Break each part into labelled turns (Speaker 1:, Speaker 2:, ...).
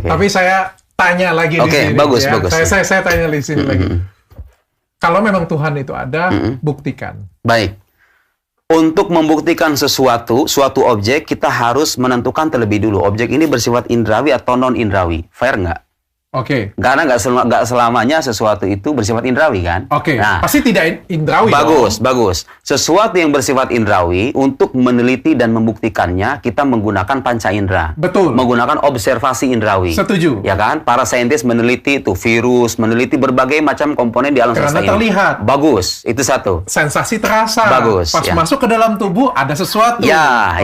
Speaker 1: Tapi saya tanya lagi di sini.
Speaker 2: Bagus,
Speaker 1: ya.
Speaker 2: bagus.
Speaker 1: Saya tanya di sini lagi. Kalau memang Tuhan itu ada, buktikan.
Speaker 2: Baik. Untuk membuktikan suatu objek, kita harus menentukan terlebih dulu. Objek ini bersifat indrawi atau non-indrawi. Fair nggak?
Speaker 1: Oke.
Speaker 2: Karena nggak selamanya sesuatu itu bersifat indrawi, kan?
Speaker 1: Oke.
Speaker 2: Nah,
Speaker 1: pasti tidak indrawi.
Speaker 2: Bagus. Sesuatu yang bersifat indrawi, untuk meneliti dan membuktikannya, kita menggunakan panca indera.
Speaker 1: Betul.
Speaker 2: Menggunakan observasi indrawi.
Speaker 1: Setuju.
Speaker 2: Ya kan? Para saintis meneliti itu virus, meneliti berbagai macam komponen di alam semesta ini.
Speaker 1: Karena terlihat.
Speaker 2: Bagus. Itu satu.
Speaker 1: Sensasi terasa.
Speaker 2: Bagus.
Speaker 1: Pas masuk ke dalam tubuh ada sesuatu.
Speaker 2: Iya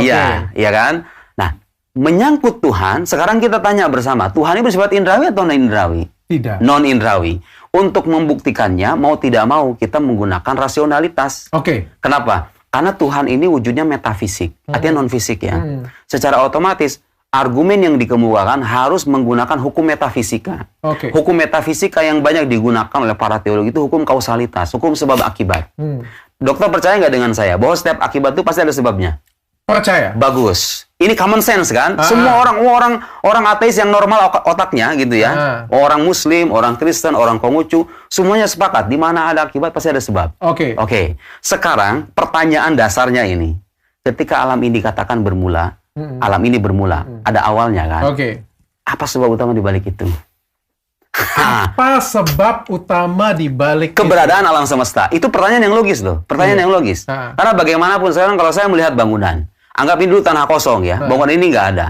Speaker 2: kan? Nah, menyangkut Tuhan, sekarang kita tanya bersama, Tuhan ini bersifat indrawi atau non-indrawi?
Speaker 1: Tidak.
Speaker 2: Non-indrawi. Untuk membuktikannya, mau tidak mau, kita menggunakan rasionalitas.
Speaker 1: Oke.
Speaker 2: Kenapa? Karena Tuhan ini wujudnya metafisik, artinya non-fisik ya. Secara otomatis, argumen yang dikemukakan harus menggunakan hukum metafisika.
Speaker 1: Oke.
Speaker 2: Hukum metafisika yang banyak digunakan oleh para teologi itu hukum kausalitas, hukum sebab akibat. Dokter percaya nggak dengan saya bahwa setiap akibat itu pasti ada sebabnya?
Speaker 1: Percaya.
Speaker 2: Bagus. Ini common sense kan? Semua orang ateis yang normal otaknya gitu ya. Orang Muslim, orang Kristen, orang Konghucu, semuanya sepakat di mana ada akibat pasti ada sebab. Oke. Sekarang pertanyaan dasarnya ini, ketika alam ini dikatakan bermula, alam ini bermula, ada awalnya kan?
Speaker 1: Oke.
Speaker 2: Apa sebab utama di balik itu?
Speaker 1: Apa sebab utama di balik
Speaker 2: keberadaan alam semesta? Itu pertanyaan yang logis loh. Pertanyaan yang logis. Karena bagaimanapun sekarang kalau saya melihat bangunan, anggap ini dulu tanah kosong ya. Bangunan ini nggak ada.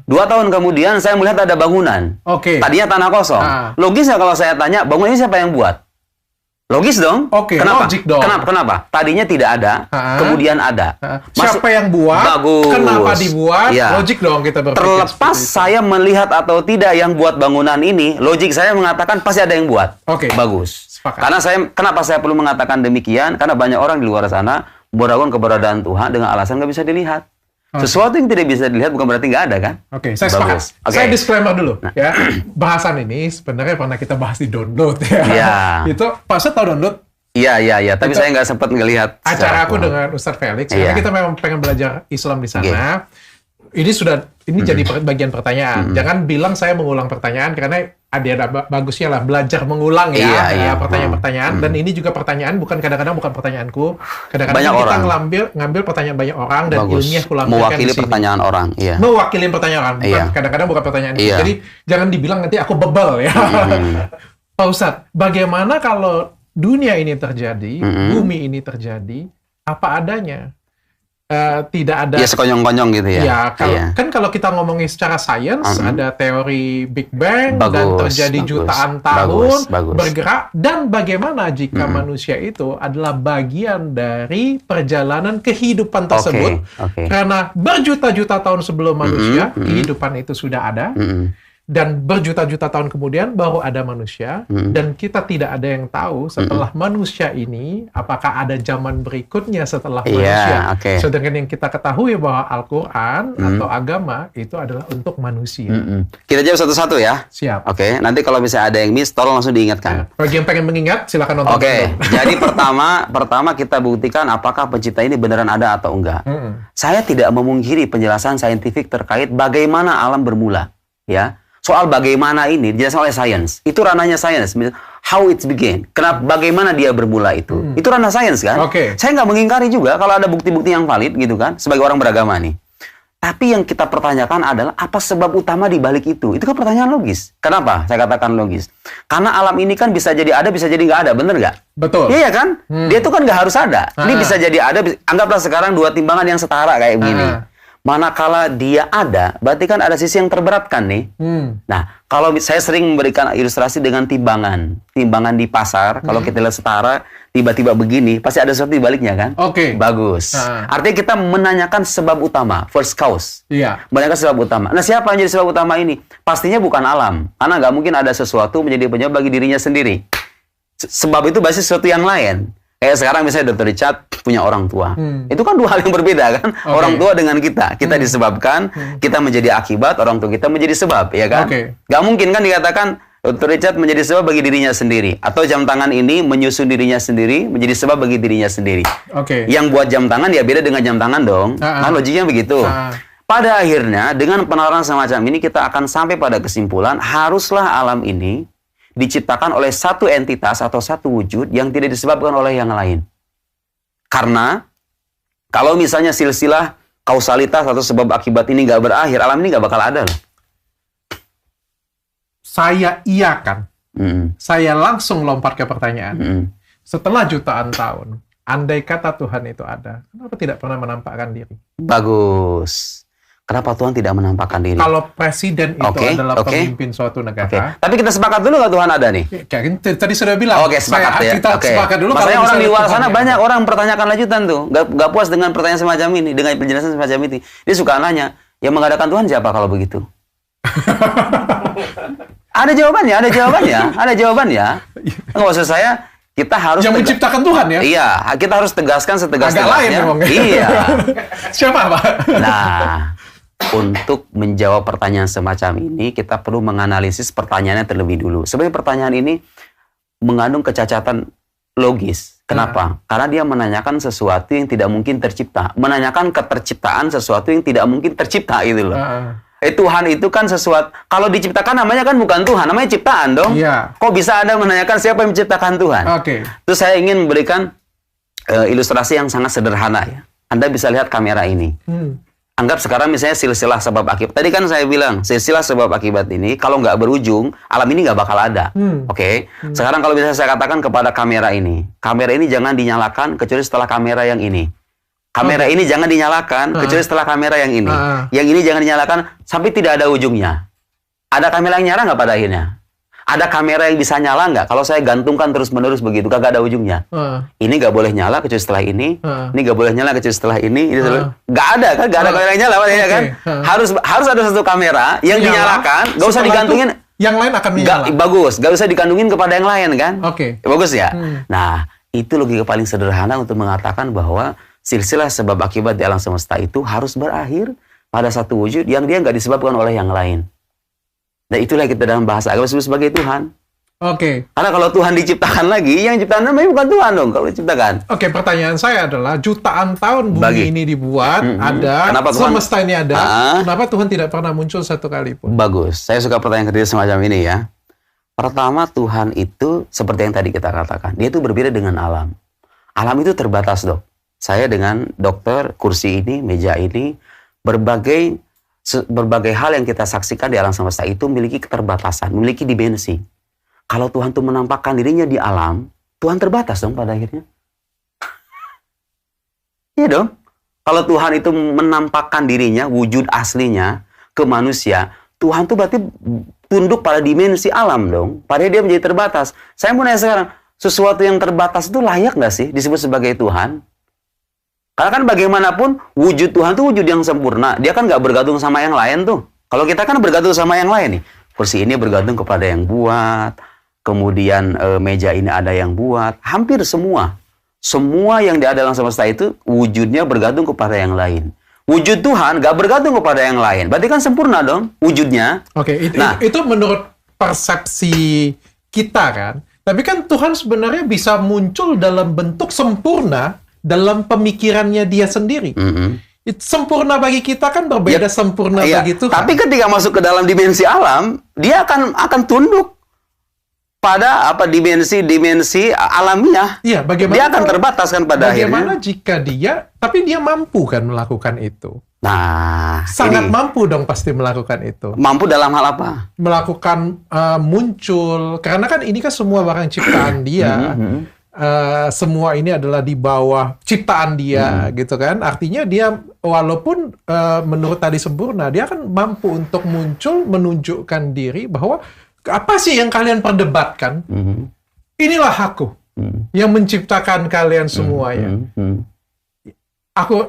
Speaker 2: 2 tahun kemudian saya melihat ada bangunan. Tadinya tanah kosong. Logis nggak kalau saya tanya, bangunan ini siapa yang buat? Logis dong. Kenapa?
Speaker 1: Logik dong.
Speaker 2: Kenapa? Tadinya tidak ada, kemudian ada.
Speaker 1: Siapa yang buat?
Speaker 2: Bagus.
Speaker 1: Kenapa dibuat?
Speaker 2: Ya.
Speaker 1: Logik dong kita berpikir.
Speaker 2: Terlepas saya melihat atau tidak yang buat bangunan ini, logik saya mengatakan pasti ada yang buat. Bagus.
Speaker 1: Sepakat.
Speaker 2: Kenapa saya perlu mengatakan demikian? Karena banyak orang di luar sana meragukan keberadaan Tuhan dengan alasan nggak bisa dilihat. Sesuatu yang tidak bisa dilihat bukan berarti nggak ada kan?
Speaker 1: Saya sepakat. Saya disclaimer dulu ya. Bahasan ini sebenarnya pernah kita bahas di download ya. Itu Pak tahu download?
Speaker 2: Iya. Tapi saya nggak sempat ngelihat
Speaker 1: acara aku dengan Ustadz Felix. Karena kita memang pengen belajar Islam di sana. Ini jadi bagian pertanyaan. Jangan bilang saya mengulang pertanyaan karena ada bagusnya lah belajar mengulang ya pertanyaan-pertanyaan. Dan ini juga pertanyaan kadang-kadang bukan pertanyaanku. Kadang-kadang kita ngambil pertanyaan banyak orang dan ilmiah kulampirkan
Speaker 2: mewakili
Speaker 1: di sini.
Speaker 2: pertanyaan orang. Iya.
Speaker 1: Mewakili pertanyaan orang. Kadang-kadang bukan pertanyaan. Jadi jangan dibilang nanti aku bebel ya. Pak Ustadz, bagaimana kalau dunia ini terjadi, bumi ini terjadi, apa adanya? Tidak ada
Speaker 2: sekonyong-konyong gitu ya.
Speaker 1: Kan kalau kita ngomongin secara sains ada teori Big Bang dan terjadi jutaan tahun bergerak, dan bagaimana jika manusia itu adalah bagian dari perjalanan kehidupan tersebut karena berjuta-juta tahun sebelum manusia kehidupan itu sudah ada. Dan berjuta-juta tahun kemudian baru ada manusia, dan kita tidak ada yang tahu setelah manusia ini apakah ada zaman berikutnya setelah manusia. Sedangkan yang kita ketahui bahwa Al-Quran atau agama itu adalah untuk manusia.
Speaker 2: Kita jawab satu-satu ya.
Speaker 1: Siap.
Speaker 2: Nanti kalau misalnya ada yang miss, tolong langsung diingatkan.
Speaker 1: Bagi yang pengen mengingat, silakan nonton.
Speaker 2: Jadi pertama kita buktikan apakah pencipta ini beneran ada atau enggak. Saya tidak memungkiri penjelasan saintifik terkait bagaimana alam bermula, ya. Soal bagaimana ini dijelaskan oleh sains. Itu ranahnya sains. How it began. Bagaimana dia bermula itu. Itu ranah sains kan. Saya nggak mengingkari juga kalau ada bukti-bukti yang valid gitu kan. Sebagai orang beragama nih. Tapi yang kita pertanyakan adalah apa sebab utama di balik itu. Itu kan pertanyaan logis. Kenapa saya katakan logis? Karena alam ini kan bisa jadi ada, bisa jadi nggak ada. Bener nggak?
Speaker 1: Betul.
Speaker 2: Iya kan? Dia itu kan nggak harus ada. Ini bisa jadi ada. Anggaplah sekarang 2 timbangan yang setara kayak begini. Manakala dia ada, berarti kan ada sisi yang terberatkan nih. Nah, kalau saya sering memberikan ilustrasi dengan timbangan di pasar, kalau kita lihat setara, tiba-tiba begini, pasti ada sesuatu di baliknya kan? Bagus. Artinya kita menanyakan sebab utama, first cause. Menanyakan sebab utama. Nah, siapa yang jadi sebab utama ini? Pastinya bukan alam, karena nggak mungkin ada sesuatu menjadi penyebab bagi dirinya sendiri. Sebab itu pasti sesuatu yang lain. Kayak sekarang misalnya Dr. Richard punya orang tua. Itu kan 2 hal yang berbeda kan. Orang tua dengan kita. Kita disebabkan, kita menjadi akibat, orang tua kita menjadi sebab. Ya kan? Gak mungkin kan dikatakan Dr. Richard menjadi sebab bagi dirinya sendiri. Atau jam tangan ini menyusun dirinya sendiri, menjadi sebab bagi dirinya sendiri. Yang buat jam tangan ya beda dengan jam tangan dong. Kan logiknya begitu. pada akhirnya dengan penalaran semacam ini kita akan sampai pada kesimpulan haruslah alam ini diciptakan oleh satu entitas atau satu wujud yang tidak disebabkan oleh yang lain. Karena kalau misalnya silsilah kausalitas atau sebab akibat ini nggak berakhir, alam ini nggak bakal ada loh.
Speaker 1: Saya iakan. Saya langsung lompat ke pertanyaan. Setelah jutaan tahun, andai kata Tuhan itu ada, kenapa tidak pernah menampakkan diri?
Speaker 2: Bagus. Kenapa Tuhan tidak menampakkan diri?
Speaker 1: Kalau presiden itu adalah pemimpin suatu negara.
Speaker 2: Tapi kita sepakat dulu nggak Tuhan ada nih?
Speaker 1: Tadi sudah bilang.
Speaker 2: Sepakat ya.
Speaker 1: Kita sepakat dulu.
Speaker 2: Masalahnya orang di luar sana banyak orang mempertanyakan lanjutan tuh. Nggak puas dengan pertanyaan semacam ini, dengan penjelasan semacam ini. Dia suka nanya, yang mengadakan Tuhan siapa kalau begitu? Ada jawabannya. Nggak maksud saya, kita harus
Speaker 1: yang menciptakan Tuhan ya?
Speaker 2: Iya, kita harus tegaskan setegas-tegasnya.
Speaker 1: Agak lain memang.
Speaker 2: Iya.
Speaker 1: Siapa, Pak?
Speaker 2: Nah, untuk menjawab pertanyaan semacam ini, kita perlu menganalisis pertanyaannya terlebih dulu. Sebenarnya pertanyaan ini mengandung kecacatan logis. Kenapa? Karena dia menanyakan sesuatu yang tidak mungkin tercipta. Menanyakan keterciptaan sesuatu yang tidak mungkin tercipta gitu loh. Tuhan itu kan sesuatu, kalau diciptakan namanya kan bukan Tuhan, namanya ciptaan dong.
Speaker 1: Iya.
Speaker 2: Kok bisa Anda menanyakan siapa yang menciptakan Tuhan? Terus saya ingin memberikan ilustrasi yang sangat sederhana ya. Anda bisa lihat kamera ini. Anggap sekarang misalnya silsilah sebab akibat. Tadi kan saya bilang, silsilah sebab akibat ini kalau nggak berujung, alam ini nggak bakal ada. Sekarang kalau misalnya saya katakan kepada kamera ini jangan dinyalakan kecuali setelah kamera yang ini. Kamera ini jangan dinyalakan kecuali setelah kamera yang ini. Yang ini jangan dinyalakan sampai tidak ada ujungnya. Ada kamera yang nyala nggak pada akhirnya? Ada kamera yang bisa nyala nggak? Kalau saya gantungkan terus-menerus begitu, kagak ada ujungnya. Ini nggak boleh nyala kecuali setelah ini. Ini nggak boleh nyala kecuali setelah ini. Nggak ada kan? Nggak ada kamera yang nyala, kan? Harus ada satu kamera yang dinyalakan. Nggak usah digantungin.
Speaker 1: Yang lain akan menyala.
Speaker 2: Bagus. Nggak usah digantungin kepada yang lain kan? Bagus ya. Nah, itu logika paling sederhana untuk mengatakan bahwa silsilah sebab akibat di alam semesta itu harus berakhir pada satu wujud yang dia nggak disebabkan oleh yang lain. Dan itulah kita dalam bahasa agama sebut sebagai Tuhan. Karena kalau Tuhan diciptakan lagi, yang ciptaan namanya bukan Tuhan dong kalau diciptakan.
Speaker 1: Pertanyaan saya adalah jutaan tahun bumi ini dibuat, ada, semesta ini ada, kenapa Tuhan tidak pernah muncul satu kali pun?
Speaker 2: Bagus, saya suka pertanyaan kedua semacam ini ya. Pertama, Tuhan itu seperti yang tadi kita katakan, dia itu berbeda dengan alam. Alam itu terbatas dok. Saya dengan dokter, kursi ini, meja ini, berbagai hal yang kita saksikan di alam semesta itu memiliki keterbatasan, memiliki dimensi. Kalau Tuhan itu menampakkan dirinya di alam, Tuhan terbatas dong pada akhirnya. Iya dong. Kalau Tuhan itu menampakkan dirinya, wujud aslinya ke manusia, Tuhan itu berarti tunduk pada dimensi alam dong. Padahal dia menjadi terbatas. Saya mau nanya sekarang, sesuatu yang terbatas itu layak nggak sih disebut sebagai Tuhan? Karena kan bagaimanapun wujud Tuhan itu wujud yang sempurna. Dia kan nggak bergantung sama yang lain tuh. Kalau kita kan bergantung sama yang lain nih. Kursi ini bergantung kepada yang buat. Kemudian meja ini ada yang buat. Hampir semua. Semua yang ada dalam semesta itu wujudnya bergantung kepada yang lain. Wujud Tuhan nggak bergantung kepada yang lain. Berarti kan sempurna dong wujudnya.
Speaker 1: Itu menurut persepsi kita kan. Tapi kan Tuhan sebenarnya bisa muncul dalam bentuk sempurna dalam pemikirannya dia sendiri. Sempurna bagi kita kan berbeda sempurna bagi Tuhan.
Speaker 2: Tapi ketika masuk ke dalam dimensi alam, dia akan tunduk pada dimensi alamiah.
Speaker 1: Bagaimana
Speaker 2: dia akan terbatas kan pada akhirnya.
Speaker 1: Bagaimana jika tapi dia mampu kan melakukan itu?
Speaker 2: Nah,
Speaker 1: sangat mampu dong pasti melakukan itu.
Speaker 2: Mampu dalam hal apa?
Speaker 1: Melakukan muncul, karena kan ini kan semua barang ciptaan dia. Semua ini adalah di bawah ciptaan dia, gitu kan? Artinya dia walaupun menurut tadi sempurna, dia kan mampu untuk muncul, menunjukkan diri bahwa apa sih yang kalian perdebatkan? Inilah aku yang menciptakan kalian semuanya.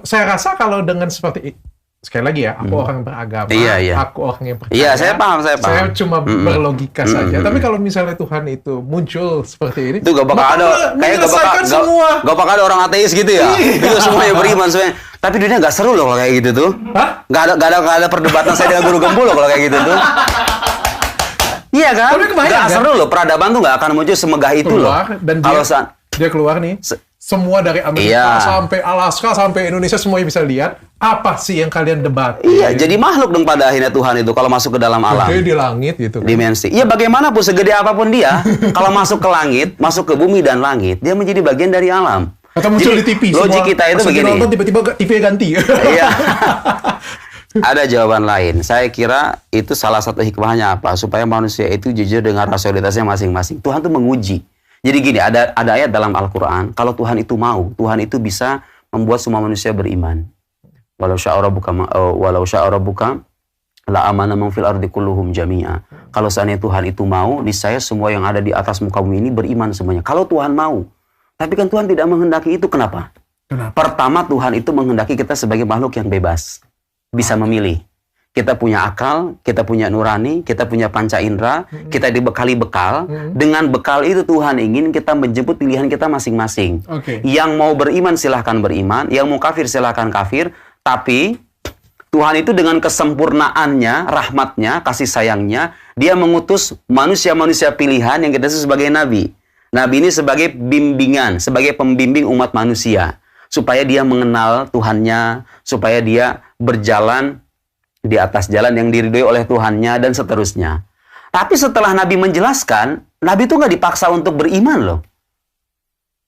Speaker 1: Saya rasa kalau dengan seperti sekali lagi ya, aku orang beragama, aku orang yang percaya.
Speaker 2: Saya paham.
Speaker 1: Saya cuma berlogika saja. Tapi kalau misalnya Tuhan itu muncul seperti ini,
Speaker 2: itu gak bakal ada, gak bakal ada orang ateis gitu ya. Itu semuanya beriman semuanya. Tapi dunia gak seru loh kalau kayak gitu tuh. Gak ada perdebatan saya dengan guru gembul loh kalau kayak gitu tuh. Iya kan? Gak seru loh. Peradaban tuh gak akan muncul semegah itu loh.
Speaker 1: Dia keluar nih, semua dari Amerika sampai Alaska, sampai Indonesia, semuanya bisa lihat. Apa sih yang kalian debat?
Speaker 2: Iya, jadi makhluk dong pada akhirnya Tuhan itu kalau masuk ke dalam alam.
Speaker 1: Gede di langit gitu.
Speaker 2: Dimensi. Iya, bagaimanapun segede apapun dia, kalau masuk ke langit, masuk ke bumi dan langit, dia menjadi bagian dari alam.
Speaker 1: Atau muncul di TV.
Speaker 2: Logik kita itu begini.
Speaker 1: Nonton tiba-tiba TV ganti.
Speaker 2: Iya. Ada jawaban lain. Saya kira itu salah satu hikmahnya apa? Supaya manusia itu jujur dengan rasionalitasnya masing-masing. Tuhan tuh menguji. Jadi gini, ada ayat dalam Al-Quran, kalau Tuhan itu mau, Tuhan itu bisa membuat semua manusia beriman. Walau sya'a rabbuka la amana man fil ardi kulluhum jami'a. Kalau seandainya Tuhan itu mau, niscaya semua yang ada di atas muka bumi ini beriman semuanya. Kalau Tuhan mau. Tapi kan Tuhan tidak menghendaki itu. Kenapa? Pertama, Tuhan itu menghendaki kita sebagai makhluk yang bebas. Bisa memilih. Kita punya akal, kita punya nurani, kita punya panca indera, kita dibekali bekal. Dengan bekal itu Tuhan ingin kita menjemput pilihan kita masing-masing. Yang mau beriman silahkan beriman, yang mau kafir silahkan kafir. Tapi Tuhan itu dengan kesempurnaannya, rahmatnya, kasih sayangnya, dia mengutus manusia-manusia pilihan yang kita sebut sebagai nabi. Nabi ini sebagai bimbingan, sebagai pembimbing umat manusia. Supaya dia mengenal Tuhannya, supaya dia berjalan di atas jalan yang diridhoi oleh Tuhannya, dan seterusnya. Tapi setelah Nabi menjelaskan, Nabi itu nggak dipaksa untuk beriman loh.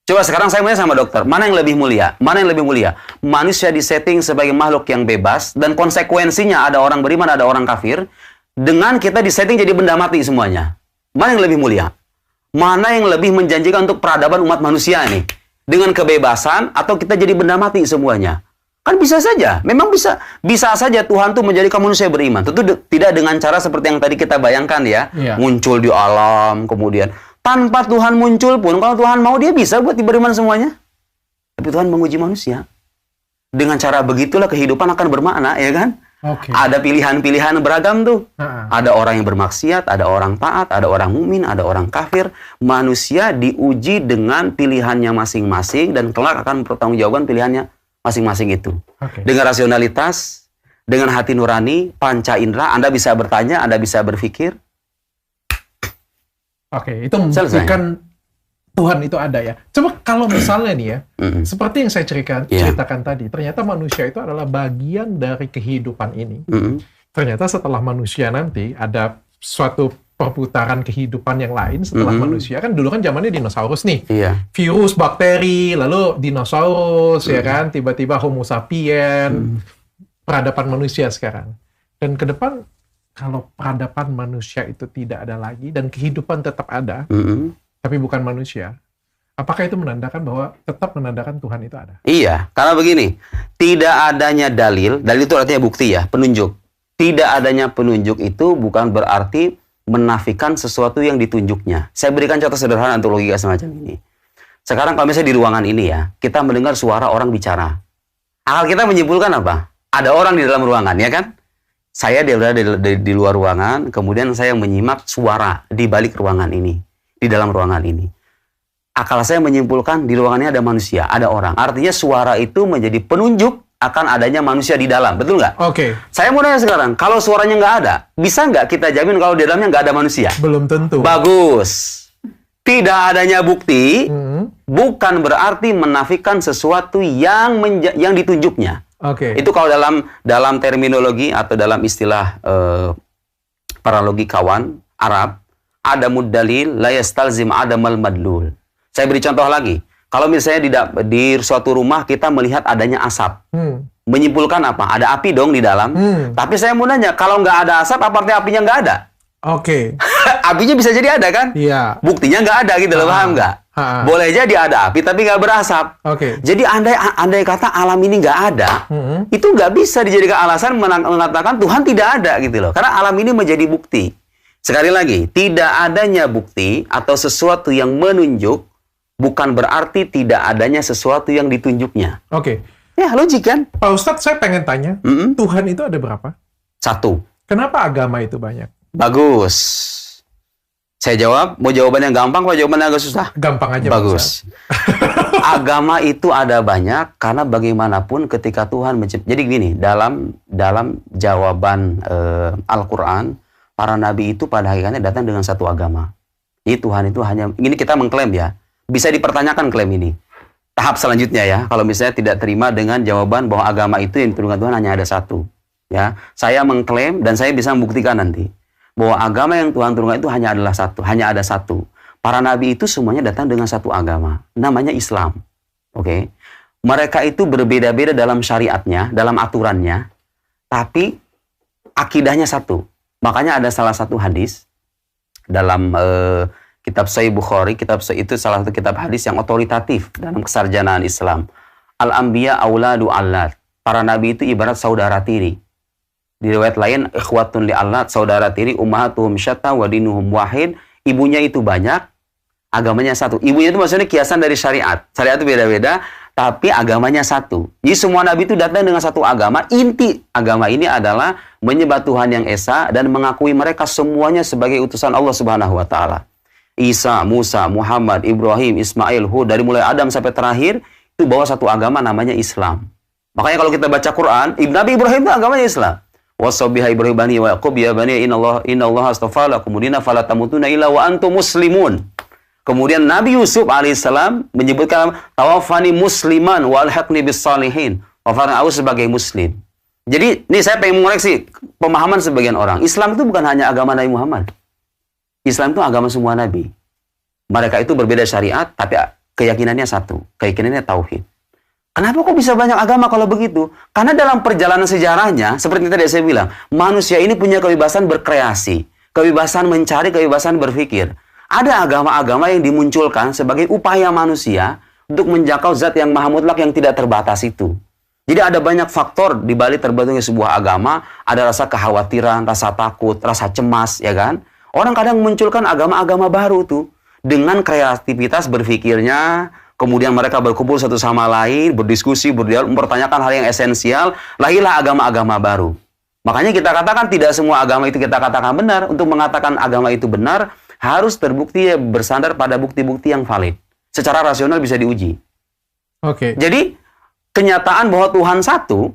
Speaker 2: Coba sekarang saya tanya sama dokter, mana yang lebih mulia? Mana yang lebih mulia? Manusia disetting sebagai makhluk yang bebas, dan konsekuensinya ada orang beriman, ada orang kafir, dengan kita disetting jadi benda mati semuanya. Mana yang lebih mulia? Mana yang lebih menjanjikan untuk peradaban umat manusia ini? Dengan kebebasan, atau kita jadi benda mati semuanya? Kan bisa saja, memang bisa saja Tuhan tuh menjadikan manusia beriman. Tentu tidak dengan cara seperti yang tadi kita bayangkan ya. Muncul di alam, kemudian tanpa Tuhan muncul pun, kalau Tuhan mau dia bisa buat beriman semuanya. Tapi Tuhan menguji manusia. Dengan cara begitulah kehidupan akan bermakna, ya kan? Ada pilihan-pilihan beragam tuh. Ada orang yang bermaksiat, ada orang taat, ada orang mukmin, ada orang kafir. Manusia diuji dengan pilihannya masing-masing dan kelak akan mempertanggungjawabkan pilihannya masing-masing itu. Dengan rasionalitas, dengan hati nurani, panca indera, Anda bisa bertanya, Anda bisa berpikir.
Speaker 1: Itu membuktikan Tuhan itu ada ya. Coba kalau misalnya nih ya, seperti yang saya ceritakan tadi, ternyata manusia itu adalah bagian dari kehidupan ini. Ternyata setelah manusia nanti ada suatu perputaran kehidupan yang lain setelah manusia. Kan dulu kan zamannya dinosaurus nih. Virus, bakteri, lalu dinosaurus, ya kan? Tiba-tiba Homo sapien, peradaban manusia sekarang. Dan ke depan, kalau peradaban manusia itu tidak ada lagi dan kehidupan tetap ada, tapi bukan manusia, apakah itu menandakan bahwa tetap menandakan Tuhan itu ada?
Speaker 2: Iya, karena begini, tidak adanya dalil itu artinya bukti ya, penunjuk. Tidak adanya penunjuk itu bukan berarti menafikan sesuatu yang ditunjuknya. Saya berikan contoh sederhana untuk logika semacam ini. Sekarang kalau misalnya di ruangan ini ya, kita mendengar suara orang bicara. Akal kita menyimpulkan apa? Ada orang di dalam ruangan, ya kan? Saya berada di luar ruangan, kemudian saya menyimak suara di balik ruangan ini, di dalam ruangan ini. Akal saya menyimpulkan di ruangannya ada manusia, ada orang. Artinya suara itu menjadi penunjuk akan adanya manusia di dalam, betul nggak? Saya mau nanya sekarang, kalau suaranya nggak ada, bisa nggak kita jamin kalau di dalamnya nggak ada manusia?
Speaker 1: Belum tentu.
Speaker 2: Bagus. Tidak adanya bukti, bukan berarti menafikan sesuatu yang ditunjuknya. Itu kalau dalam terminologi atau dalam istilah para logikawan Arab, ada muddalil la yastalzim adamal madlul. Saya beri contoh lagi. Kalau misalnya di suatu rumah kita melihat adanya asap, menyimpulkan apa? Ada api dong di dalam. Tapi saya mau nanya, kalau nggak ada asap, apa artinya apinya nggak ada? Apinya bisa jadi ada kan? Buktinya nggak ada gitu loh, paham nggak? Boleh jadi ada api tapi nggak berasap. Jadi andai kata alam ini nggak ada, itu nggak bisa dijadikan alasan mengatakan Tuhan tidak ada gitu loh. Karena alam ini menjadi bukti. Sekali lagi, tidak adanya bukti atau sesuatu yang menunjuk bukan berarti tidak adanya sesuatu yang ditunjuknya. Ya, logik kan?
Speaker 1: Pak Ustadz, saya pengen tanya, Tuhan itu ada berapa?
Speaker 2: Satu.
Speaker 1: Kenapa agama itu banyak?
Speaker 2: Bagus. Saya jawab, mau jawaban yang gampang atau jawaban yang agak susah?
Speaker 1: Gampang aja.
Speaker 2: Bagus. Agama itu ada banyak karena bagaimanapun ketika Tuhan menciptakan. Jadi gini, dalam jawaban Al-Quran, para nabi itu pada hakikatnya datang dengan satu agama. Jadi Tuhan itu hanya, ini kita mengklaim ya, bisa dipertanyakan klaim ini. Tahap selanjutnya ya, kalau misalnya tidak terima dengan jawaban bahwa agama itu yang diturunkan Tuhan hanya ada satu. Ya, saya mengklaim dan saya bisa membuktikan nanti bahwa agama yang Tuhan turunkan itu hanya ada satu. Para nabi itu semuanya datang dengan satu agama, namanya Islam. Oke. Mereka itu berbeda-beda dalam syariatnya, dalam aturannya, tapi akidahnya satu. Makanya ada salah satu hadis dalam kitab Sahih Bukhari, kitab Sahih itu salah satu kitab hadis yang otoritatif dalam kesarjanaan Islam. Al-anbiya auladu allat. Para nabi itu ibarat saudara tiri. Di riwayat lain, ikhwatun li allat, saudara tiri, ummahatuhum syatta wa dinuhum wahid. Ibunya itu banyak, agamanya satu. Ibunya itu maksudnya kiasan dari syariat. Syariat itu beda-beda, tapi agamanya satu. Jadi semua nabi itu datang dengan satu agama. Inti agama ini adalah menyembah Tuhan yang esa dan mengakui mereka semuanya sebagai utusan Allah Subhanahu wa taala. Isa, Musa, Muhammad, Ibrahim, Ismail, Hud, dari mulai Adam sampai terakhir, itu bawa satu agama namanya Islam. Makanya kalau kita baca Quran, Nabi Ibrahim itu agamanya Islam. Wasabiha Ibrahim bani wa Yaqub ya bani innallaha astafa lakum dina fala tamutunna illa wa antum muslimun. Kemudian Nabi Yusuf alaihissalam menyebutkan tawaffani musliman wa alhaqni bis salihin. Wafatkan aku sebagai muslim. Jadi, ini saya pengen mengoreksi pemahaman sebagian orang. Islam itu bukan hanya agama Nabi Muhammad. Islam itu agama semua nabi. Mereka itu berbeda syariat, tapi keyakinannya satu. Keyakinannya tauhid. Kenapa kok bisa banyak agama kalau begitu? Karena dalam perjalanan sejarahnya, seperti tadi saya bilang, manusia ini punya kebebasan berkreasi, kebebasan mencari, kebebasan berpikir. Ada agama-agama yang dimunculkan sebagai upaya manusia untuk menjangkau zat yang maha mutlak yang tidak terbatas itu. Jadi ada banyak faktor di balik terbentuknya sebuah agama, ada rasa kekhawatiran, rasa takut, rasa cemas, ya kan? Orang kadang memunculkan agama-agama baru tuh dengan kreativitas berpikirnya, kemudian mereka berkumpul satu sama lain, berdiskusi, berdialog, mempertanyakan hal yang esensial, lahirlah agama-agama baru. Makanya kita katakan tidak semua agama itu kita katakan benar. Untuk mengatakan agama itu benar, harus terbukti bersandar pada bukti-bukti yang valid. Secara rasional bisa diuji.
Speaker 1: Oke.
Speaker 2: Jadi, kenyataan bahwa Tuhan satu,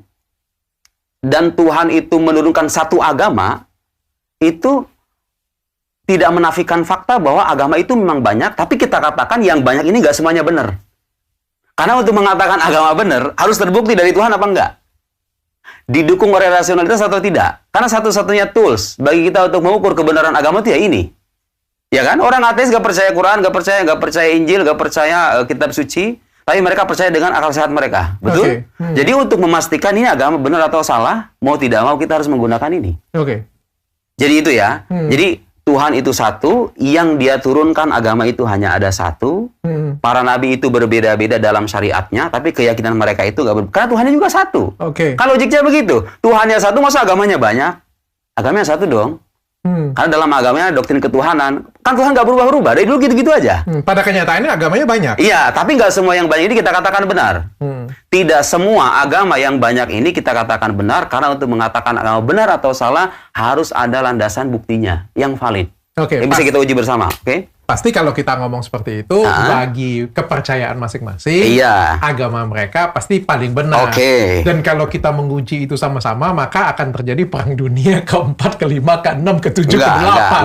Speaker 2: dan Tuhan itu menurunkan satu agama, itu tidak menafikan fakta bahwa agama itu memang banyak, tapi kita katakan yang banyak ini nggak semuanya benar. Karena untuk mengatakan agama benar, harus terbukti dari Tuhan apa enggak. Didukung oleh rasionalitas atau tidak. Karena satu-satunya tools bagi kita untuk mengukur kebenaran agama itu ya ini. Ya kan? Orang ateis nggak percaya Quran, nggak percaya Injil, nggak percaya kitab suci, tapi mereka percaya dengan akal sehat mereka. Betul? Okay. Jadi untuk memastikan ini agama benar atau salah, mau tidak mau kita harus menggunakan ini.
Speaker 1: Oke.
Speaker 2: Jadi itu ya. Jadi Tuhan itu satu, yang dia turunkan agama itu hanya ada satu. Para nabi itu berbeda-beda dalam syariatnya, tapi keyakinan mereka itu gak berbeda. Karena Tuhannya juga satu. Kalau logiknya begitu, Tuhannya satu, masa agamanya banyak? Agamanya satu dong. Karena dalam agamanya doktrin ketuhanan, kan Tuhan gak berubah-ubah, dari dulu gitu-gitu aja.
Speaker 1: Pada kenyataannya agamanya banyak.
Speaker 2: Iya, tapi gak semua yang banyak ini kita katakan benar. Tidak semua agama yang banyak ini kita katakan benar, karena untuk mengatakan agama benar atau salah, harus ada landasan buktinya yang valid. Yang bisa kita uji bersama.
Speaker 1: Pasti kalau kita ngomong seperti itu, bagi kepercayaan masing-masing, agama mereka pasti paling benar. Dan kalau kita menguji itu sama-sama, maka akan terjadi perang dunia ke-4, ke-5, ke-6, ke-7, ke-8.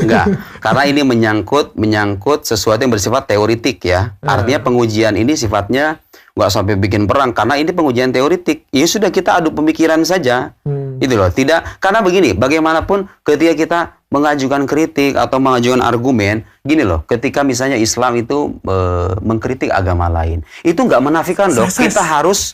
Speaker 2: Enggak. Karena ini menyangkut sesuatu yang bersifat teoritik ya. Artinya pengujian ini sifatnya nggak sampai bikin perang, karena ini pengujian teoritik. Ya sudah, kita adu pemikiran saja. Itu loh. Tidak, karena begini, bagaimanapun ketika kita mengajukan kritik atau mengajukan argumen, gini loh, ketika misalnya Islam itu mengkritik agama lain, itu nggak menafikan dong kita harus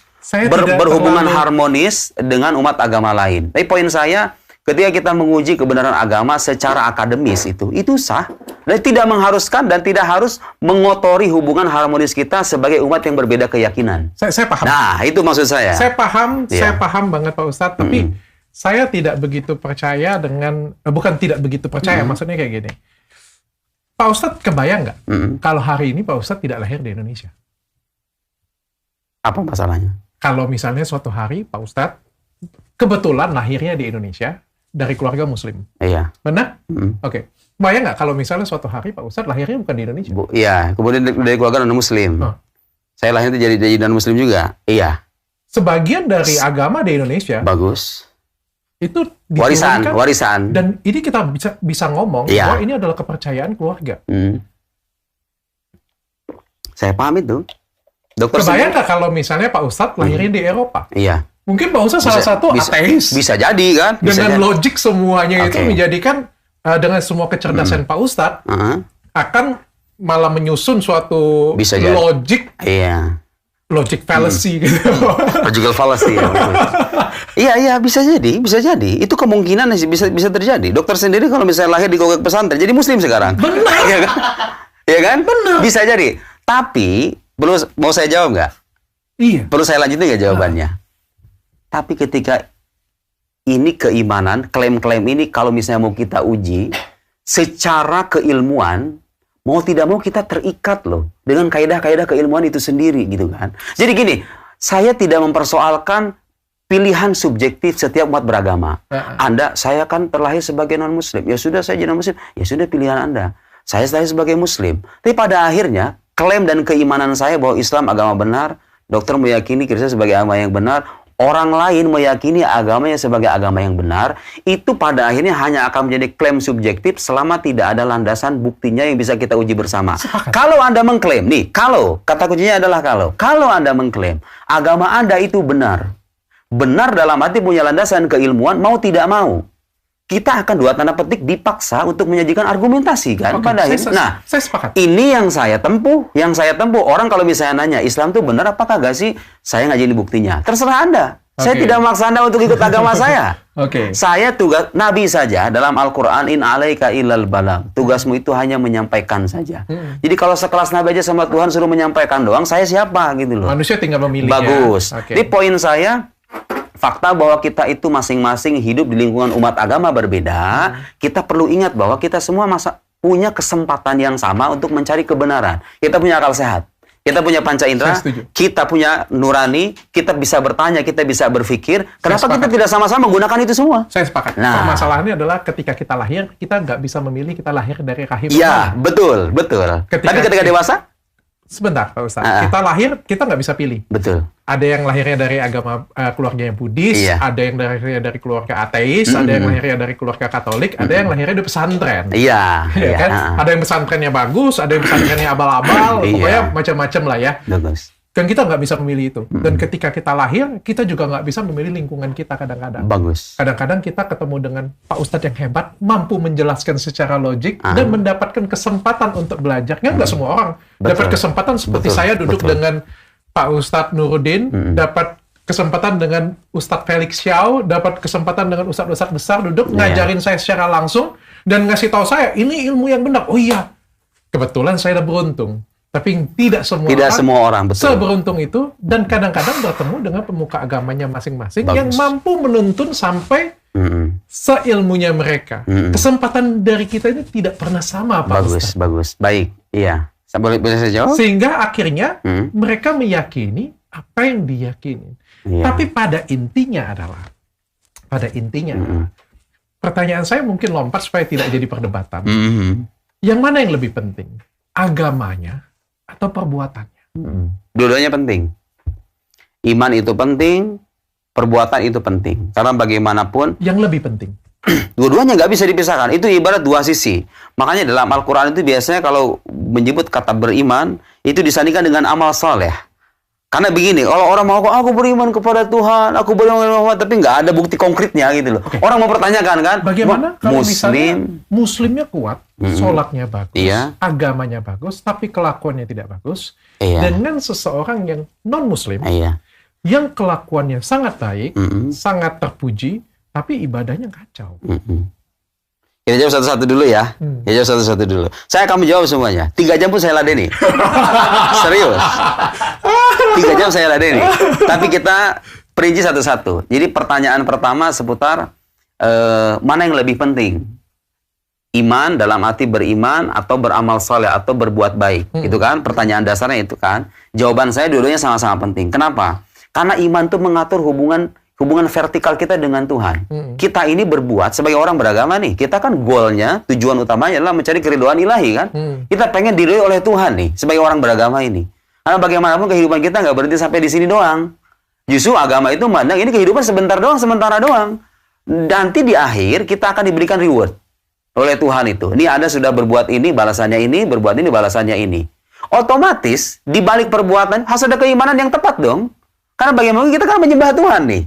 Speaker 2: berhubungan harmonis dengan umat agama lain. Tapi poin saya, ketika kita menguji kebenaran agama secara akademis itu sah, dan tidak mengharuskan dan tidak harus mengotori hubungan harmonis kita sebagai umat yang berbeda keyakinan.
Speaker 1: Saya paham.
Speaker 2: Nah, itu maksud saya.
Speaker 1: Saya paham banget Pak Ustadz, tapi saya tidak begitu percaya dengan, bukan tidak begitu percaya, maksudnya kayak gini. Pak Ustadz kebayang nggak kalau hari ini Pak Ustadz tidak lahir di Indonesia?
Speaker 2: Apa masalahnya?
Speaker 1: Kalau misalnya suatu hari Pak Ustadz kebetulan lahirnya di Indonesia dari keluarga Muslim.
Speaker 2: Iya.
Speaker 1: Benar? Oke. Kebayang nggak kalau misalnya suatu hari Pak Ustadz lahirnya bukan di Indonesia?
Speaker 2: Iya. Kemudian dari keluarga non-Muslim. Saya lahir itu jadi non-Muslim juga. Iya.
Speaker 1: Sebagian dari agama di Indonesia.
Speaker 2: Bagus.
Speaker 1: Itu
Speaker 2: warisan.
Speaker 1: Dan ini kita bisa ngomong bahwa ini adalah kepercayaan keluarga.
Speaker 2: Saya paham itu.
Speaker 1: Kebayang nggak kalau misalnya Pak Ustadz lahirnya di Eropa?
Speaker 2: Iya.
Speaker 1: Mungkin Pak Ustadz salah satu ateis.
Speaker 2: Bisa jadi kan?
Speaker 1: Dengan logik semuanya itu menjadikan dengan semua kecerdasan Pak Ustadz akan malah menyusun suatu logik.
Speaker 2: Iya.
Speaker 1: Logic fallacy gitu.
Speaker 2: Logical fallacy. Iya, bisa jadi. Itu kemungkinan sih bisa terjadi. Dokter sendiri kalau misalnya lahir di gogek pesantren, jadi muslim sekarang.
Speaker 1: Benar.
Speaker 2: Iya kan?
Speaker 1: Benar.
Speaker 2: Bisa jadi. Tapi, mau saya jawab nggak?
Speaker 1: Iya.
Speaker 2: Perlu saya lanjutin nggak jawabannya? Tapi ketika ini keimanan, klaim-klaim ini kalau misalnya mau kita uji, secara keilmuan, mau tidak mau kita terikat loh dengan kaidah-kaidah keilmuan itu sendiri gitu kan. Jadi gini, saya tidak mempersoalkan pilihan subjektif setiap umat beragama. Saya kan terlahir sebagai non-muslim. Ya sudah saya jadi non-muslim. Ya sudah pilihan Anda. Saya lahir sebagai muslim. Tapi pada akhirnya, klaim dan keimanan saya bahwa Islam agama benar, dokter meyakini Kristen sebagai agama yang benar, orang lain meyakini agamanya sebagai agama yang benar, itu pada akhirnya hanya akan menjadi klaim subjektif selama tidak ada landasan buktinya yang bisa kita uji bersama. Kalau Anda mengklaim, kata kuncinya adalah kalau Anda mengklaim agama Anda itu benar dalam arti punya landasan keilmuan, mau tidak mau, kita akan dua tanda petik dipaksa untuk menyajikan argumentasi kan pada akhirnya.
Speaker 1: Saya sepakat.
Speaker 2: Ini yang saya tempuh. Orang kalau misalnya nanya Islam itu benar apakah gak sih? Saya ngajarin buktinya. Terserah Anda. Saya tidak memaksa Anda untuk ikut agama saya. Saya tugas Nabi saja dalam Al-Quran, in alaika illal balag. Tugasmu itu hanya menyampaikan saja. Jadi kalau sekelas Nabi aja sama Tuhan suruh menyampaikan doang, saya siapa gitu loh.
Speaker 1: Manusia tinggal memilih.
Speaker 2: Bagus. Jadi poin saya, fakta bahwa kita itu masing-masing hidup di lingkungan umat agama berbeda, kita perlu ingat bahwa kita semua punya kesempatan yang sama untuk mencari kebenaran. Kita punya akal sehat, kita punya panca indera, kita punya nurani, kita bisa bertanya, kita bisa berpikir. Kenapa kita tidak sama-sama menggunakan itu semua?
Speaker 1: Saya sepakat. Permasalahannya adalah ketika kita lahir, kita nggak bisa memilih kita lahir dari rahim.
Speaker 2: Iya, betul. Tapi ketika dewasa?
Speaker 1: Sebentar, Pak Ustadz. Kita lahir, kita nggak bisa pilih.
Speaker 2: Betul.
Speaker 1: Ada yang lahirnya dari agama keluarga yang Buddhis, ada yang lahirnya dari keluarga ateis, ada yang lahirnya dari keluarga Katolik, ada yang lahirnya di pesantren.
Speaker 2: Iya.
Speaker 1: Kan? Ada yang pesantrennya bagus, ada yang pesantrennya abal-abal, pokoknya macam-macam lah ya.
Speaker 2: Bagus.
Speaker 1: Kan kita nggak bisa memilih itu. Dan ketika kita lahir, kita juga nggak bisa memilih lingkungan kita kadang-kadang.
Speaker 2: Bagus.
Speaker 1: Kadang-kadang kita ketemu dengan Pak Ustadz yang hebat, mampu menjelaskan secara logik, dan mendapatkan kesempatan untuk belajar. Nggak semua orang dapat kesempatan seperti saya duduk dengan Pak Ustadz Nuruddin, dapat kesempatan dengan Ustadz Felix Xiao, dapat kesempatan dengan Ustadz-Ustadz besar duduk, ngajarin saya secara langsung, dan ngasih tahu saya, ini ilmu yang benar. Oh iya, kebetulan saya udah beruntung. Tapi tidak semua orang betul. Seberuntung itu, dan kadang-kadang bertemu dengan pemuka agamanya masing-masing yang mampu menuntun sampai seilmunya mereka. Kesempatan dari kita ini tidak pernah sama, Pak Ustadz.
Speaker 2: Bagus. Baik, iya. Boleh saya jawab?
Speaker 1: Sehingga akhirnya mereka meyakini apa yang diyakini. Tapi pada intinya adalah, pertanyaan saya mungkin lompat supaya tidak jadi perdebatan. Yang mana yang lebih penting? Agamanya atau perbuatannya?
Speaker 2: Dua-duanya penting. Iman itu penting, perbuatan itu penting. Karena bagaimanapun
Speaker 1: yang lebih penting.
Speaker 2: Dua-duanya nggak bisa dipisahkan. Itu ibarat dua sisi. Makanya dalam Al-Quran itu biasanya kalau menyebut kata beriman, itu disandingkan dengan amal saleh. Karena begini, kalau orang mau aku beriman kepada Tuhan, aku beriman kepada Muhammad, tapi nggak ada bukti konkretnya gitu loh. Orang mau pertanyakan kan,
Speaker 1: bagaimana kalau misalnya muslimnya kuat, sholatnya bagus, agamanya bagus, tapi kelakuannya tidak bagus, dengan seseorang yang non-muslim, yang kelakuannya sangat baik, sangat terpuji, tapi ibadahnya kacau.
Speaker 2: Kita jawab satu-satu dulu ya. Kita jawab satu-satu dulu. Saya akan menjawab semuanya. 3 jam pun saya ladeni. Serius. 3 jam saya ladeni. Tapi kita perinci satu-satu. Jadi pertanyaan pertama seputar mana yang lebih penting? Iman dalam arti beriman atau beramal soleh atau berbuat baik. Itu kan pertanyaan dasarnya itu kan. Jawaban saya dua-duanya sama-sama penting. Kenapa? Karena iman itu mengatur hubungan vertikal kita dengan Tuhan. Kita ini berbuat sebagai orang beragama nih. Kita kan goalnya, tujuan utamanya adalah mencari keridhaan ilahi kan. Kita pengen diridhoi oleh Tuhan nih sebagai orang beragama ini. Karena bagaimanapun kehidupan kita nggak berhenti sampai di sini doang. Justru agama itu memandang ini kehidupan sementara doang. Nanti di akhir kita akan diberikan reward oleh Tuhan itu. Ini Anda sudah berbuat ini, balasannya ini, berbuat ini, balasannya ini. Otomatis di balik perbuatan harus ada keimanan yang tepat dong. Karena bagaimana kita kan menyembah Tuhan nih.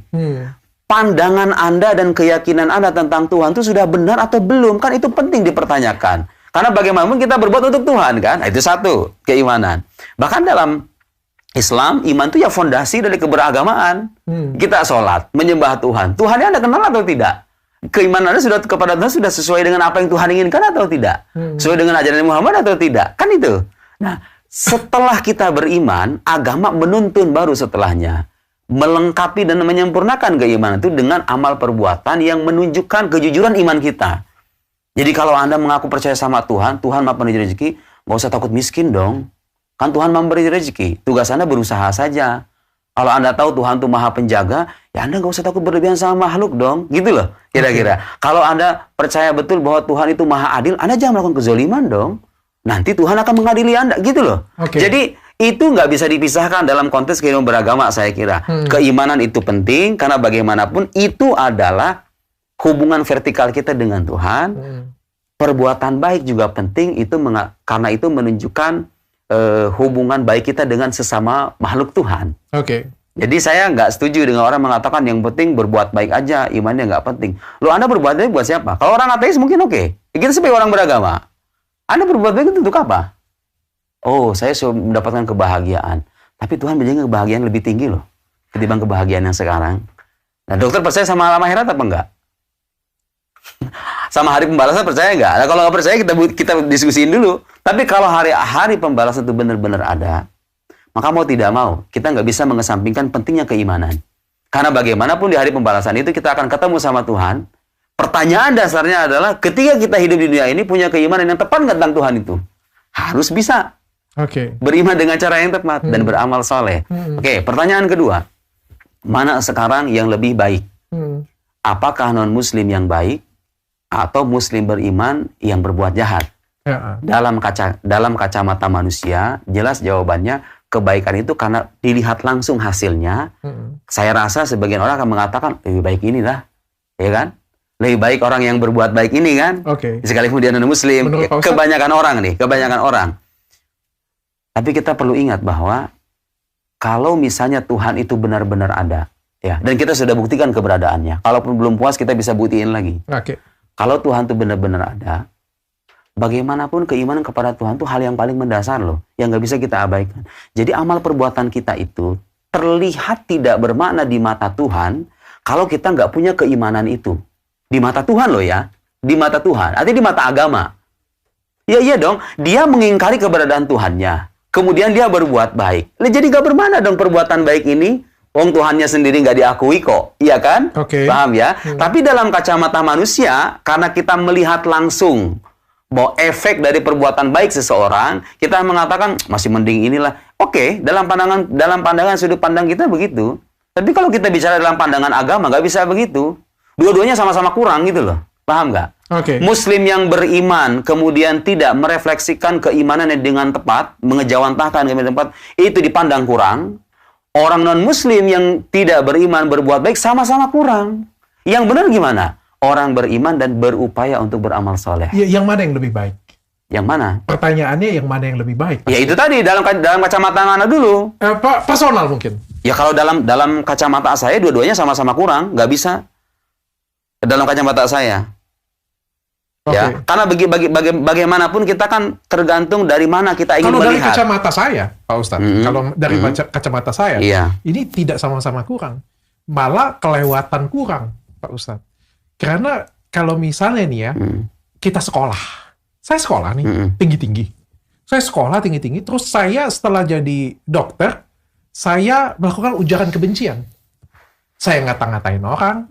Speaker 2: Pandangan Anda dan keyakinan Anda tentang Tuhan itu sudah benar atau belum? Kan itu penting dipertanyakan. Karena bagaimanapun kita berbuat untuk Tuhan kan? Itu satu, keimanan. Bahkan dalam Islam, iman itu ya fondasi dari keberagamaan. Kita sholat, menyembah Tuhan. Tuhannya Anda kenal atau tidak? Keimanan Anda sudah kepada Tuhan sudah sesuai dengan apa yang Tuhan inginkan atau tidak? Sesuai dengan ajaran Muhammad atau tidak? Kan itu. Nah, setelah kita beriman, agama menuntun baru setelahnya. Melengkapi dan menyempurnakan keimanan itu dengan amal perbuatan yang menunjukkan kejujuran iman kita. Jadi kalau Anda mengaku percaya sama Tuhan, Tuhan maha memberi rezeki, nggak usah takut miskin dong. Kan Tuhan memberi rezeki. Tugas Anda berusaha saja. Kalau Anda tahu Tuhan itu maha penjaga, ya Anda nggak usah takut berlebihan sama makhluk dong. Gitu loh, kira-kira. Kalau Anda percaya betul bahwa Tuhan itu maha adil, Anda jangan melakukan kezoliman dong. Nanti Tuhan akan mengadili Anda, gitu loh. Jadi itu nggak bisa dipisahkan dalam konteks kehidupan beragama, saya kira. Keimanan itu penting, karena bagaimanapun itu adalah hubungan vertikal kita dengan Tuhan. Perbuatan baik juga penting, karena itu menunjukkan hubungan baik kita dengan sesama makhluk Tuhan. Jadi saya nggak setuju dengan orang mengatakan yang penting berbuat baik aja, imannya nggak penting. Loh, Anda berbuat baik buat siapa? Kalau orang ateis mungkin oke. Kita sebagai orang beragama, Anda berbuat baik untuk apa? Oh, saya sudah mendapatkan kebahagiaan. Tapi Tuhan menjaga kebahagiaan lebih tinggi loh ketimbang kebahagiaan yang sekarang. Nah, dokter percaya sama alam akhirat apa enggak? Sama hari pembalasan percaya enggak? Nah, kalau nggak percaya kita diskusiin dulu. Tapi kalau hari pembalasan itu benar-benar ada, maka mau tidak mau kita nggak bisa mengesampingkan pentingnya keimanan. Karena bagaimanapun di hari pembalasan itu kita akan ketemu sama Tuhan. Pertanyaan dasarnya adalah ketika kita hidup di dunia ini punya keimanan yang tepat tentang Tuhan itu harus bisa. Beriman dengan cara yang tepat dan beramal soleh. Pertanyaan kedua. Mana sekarang yang lebih baik? Apakah non-muslim yang baik atau muslim beriman yang berbuat jahat? Dalam kacamata manusia, jelas jawabannya kebaikan itu karena dilihat langsung hasilnya. Saya rasa sebagian orang akan mengatakan lebih baik inilah, ya kan? Lebih baik orang yang berbuat baik ini kan? Sekalipun dia non-muslim. Kebanyakan orang. Tapi kita perlu ingat bahwa kalau misalnya Tuhan itu benar-benar ada, ya, dan kita sudah buktikan keberadaannya. Kalaupun belum puas, kita bisa buktiin lagi. Kalau Tuhan itu benar-benar ada, bagaimanapun keimanan kepada Tuhan itu hal yang paling mendasar loh, yang nggak bisa kita abaikan. Jadi amal perbuatan kita itu terlihat tidak bermakna di mata Tuhan kalau kita nggak punya keimanan itu. Di mata Tuhan loh ya, di mata Tuhan. Artinya di mata agama. Ya iya dong, dia mengingkari keberadaan Tuhannya. Kemudian dia berbuat baik. Jadi gak bermana dong perbuatan baik ini. Wong Tuhannya sendiri gak diakui kok. Iya kan? Paham ya? Tapi dalam kacamata manusia, karena kita melihat langsung bahwa efek dari perbuatan baik seseorang, kita mengatakan masih mending inilah. Dalam pandangan sudut pandang kita begitu. Tapi kalau kita bicara dalam pandangan agama, gak bisa begitu. Dua-duanya sama-sama kurang gitu loh. Paham gak? Muslim yang beriman kemudian tidak merefleksikan keimanannya dengan tepat, mengejawantahkan keimanan tepat, itu dipandang kurang. Orang non-muslim yang tidak beriman berbuat baik sama-sama kurang. Yang benar gimana? Orang beriman dan berupaya untuk beramal soleh.
Speaker 1: Yang mana yang lebih baik?
Speaker 2: Yang mana?
Speaker 1: Pertanyaannya yang mana yang lebih baik?
Speaker 2: Ya itu tadi dalam kacamata Anda dulu.
Speaker 1: Personal mungkin.
Speaker 2: Ya kalau dalam kacamata saya dua-duanya sama-sama kurang, nggak bisa. Dalam kacamata saya. Ya, karena bagaimanapun kita kan tergantung dari mana kita ingin melihat.
Speaker 1: Kalau dari kacamata saya, Pak Ustadz, kalau dari kacamata saya, ini tidak sama-sama kurang, malah kelewatan kurang, Pak Ustadz. Karena kalau misalnya nih ya, kita sekolah, saya sekolah nih tinggi-tinggi, terus saya setelah jadi dokter, saya melakukan ujaran kebencian. Saya ngata-ngatain orang,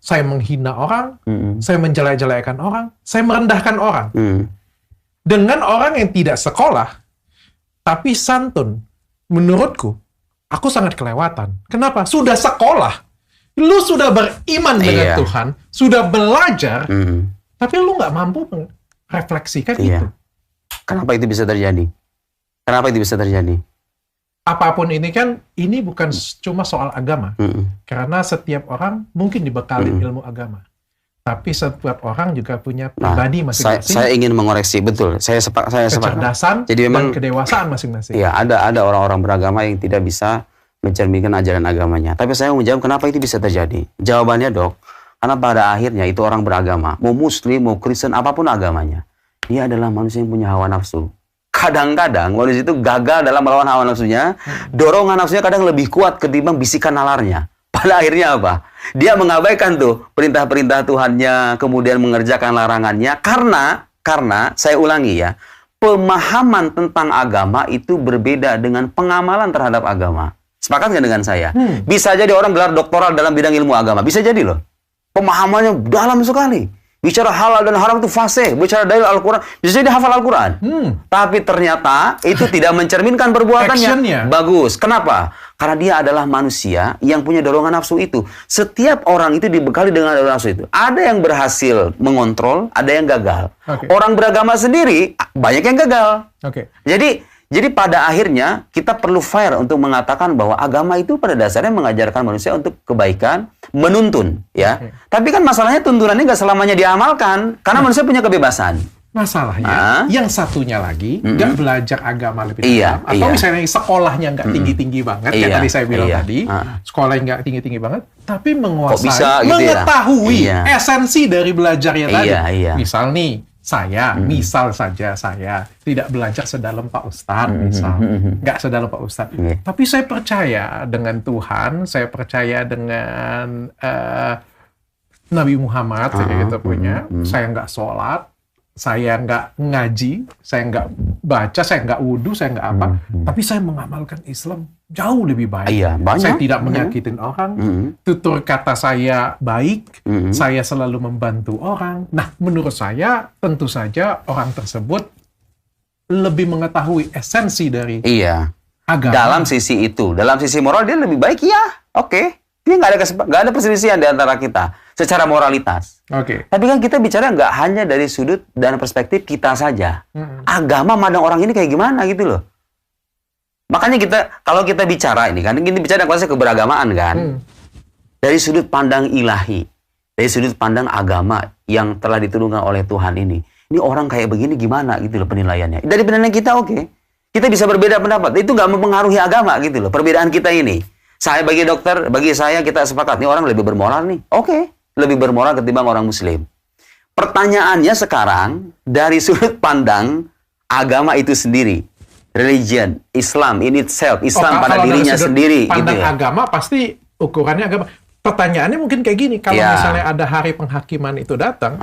Speaker 1: saya menghina orang, saya menjelek-jelekan orang, saya merendahkan orang. Dengan orang yang tidak sekolah, tapi santun, menurutku, aku sangat kelewatan. Kenapa? Sudah sekolah, lu sudah beriman dengan Tuhan, sudah belajar, tapi lu nggak mampu merefleksikan itu.
Speaker 2: Kenapa itu bisa terjadi?
Speaker 1: Apapun ini kan, ini bukan cuma soal agama. Karena setiap orang mungkin dibekali ilmu agama. Tapi setiap orang juga punya pribadi masing-masing.
Speaker 2: Saya ingin mengoreksi, betul. Saya sepakat.
Speaker 1: Kecerdasan
Speaker 2: Jadi memang,
Speaker 1: dan kedewasaan masing-masing.
Speaker 2: Iya, ada orang-orang beragama yang tidak bisa mencerminkan ajaran agamanya. Tapi saya mau menjawab kenapa itu bisa terjadi. Jawabannya, Dok, karena pada akhirnya itu orang beragama, mau Muslim, mau Kristen, apapun agamanya, dia adalah manusia yang punya hawa nafsu. Kadang-kadang manusia itu gagal dalam melawan hawa nafsunya, dorongan nafsunya kadang lebih kuat ketimbang bisikan nalarnya. Pada akhirnya apa? Dia mengabaikan tuh perintah-perintah Tuhannya, kemudian mengerjakan larangannya, karena saya ulangi ya, pemahaman tentang agama itu berbeda dengan pengamalan terhadap agama. Sepakat nggak dengan saya? Bisa jadi orang gelar doktoral dalam bidang ilmu agama, bisa jadi loh. Pemahamannya dalam sekali. Bicara halal dan haram itu fasih. Bicara dalil Al-Quran, bisa jadi hafal Al-Quran. Tapi ternyata itu tidak mencerminkan perbuatannya.
Speaker 1: Actionnya.
Speaker 2: Bagus. Kenapa? Karena dia adalah manusia yang punya dorongan nafsu itu. Setiap orang itu dibekali dengan dorongan nafsu itu. Ada yang berhasil mengontrol, ada yang gagal. Orang beragama sendiri, banyak yang gagal. Jadi pada akhirnya kita perlu fair untuk mengatakan bahwa agama itu pada dasarnya mengajarkan manusia untuk kebaikan, menuntun, ya. Tapi kan masalahnya tuntunannya nggak selamanya diamalkan, karena manusia punya kebebasan.
Speaker 1: Masalahnya, yang satunya lagi nggak belajar agama lebih dalam, atau misalnya sekolahnya nggak tinggi-tinggi banget, kayak tadi saya bilang tadi, sekolahnya nggak tinggi-tinggi banget, tapi menguasai, mengetahui esensi dari belajarnya tadi. Misal nih, misal saja saya tidak belajar sedalam Pak Ustadz, misal. Nggak sedalam Pak Ustadz. Tapi saya percaya dengan Tuhan, saya percaya dengan Nabi Muhammad, saya gitu punya. Saya nggak sholat, saya nggak ngaji, saya nggak baca, saya nggak wudhu, saya nggak apa. Tapi saya mengamalkan Islam jauh lebih baik. Saya tidak menyakitin orang, tutur kata saya baik, saya selalu membantu orang. Nah, menurut saya, tentu saja orang tersebut lebih mengetahui esensi dari agama. Dalam sisi itu, dalam sisi moral dia lebih baik, dia nggak ada perselisihan di antara kita secara moralitas. Tapi kan kita bicara nggak hanya dari sudut dan perspektif kita saja. Agama mandang orang ini kayak gimana gitu loh. Makanya kalau kita bicara ini kan, ini bicara kualitas keberagamaan kan, dari sudut pandang ilahi, dari sudut pandang agama yang telah diturunkan oleh Tuhan ini orang kayak begini gimana gitu loh penilaiannya. Dari penilaian kita kita bisa berbeda pendapat, itu nggak mempengaruhi agama gitu loh, perbedaan kita ini. Bagi dokter, bagi saya kita sepakat nih orang lebih bermoral nih, lebih bermoral ketimbang orang Muslim. Pertanyaannya sekarang dari sudut pandang agama itu sendiri. Religion, Islam in itself, Islam pada dirinya sendiri. Pandang gitu agama pasti ukurannya agama. Pertanyaannya mungkin kayak gini, kalau misalnya ada hari penghakiman itu datang,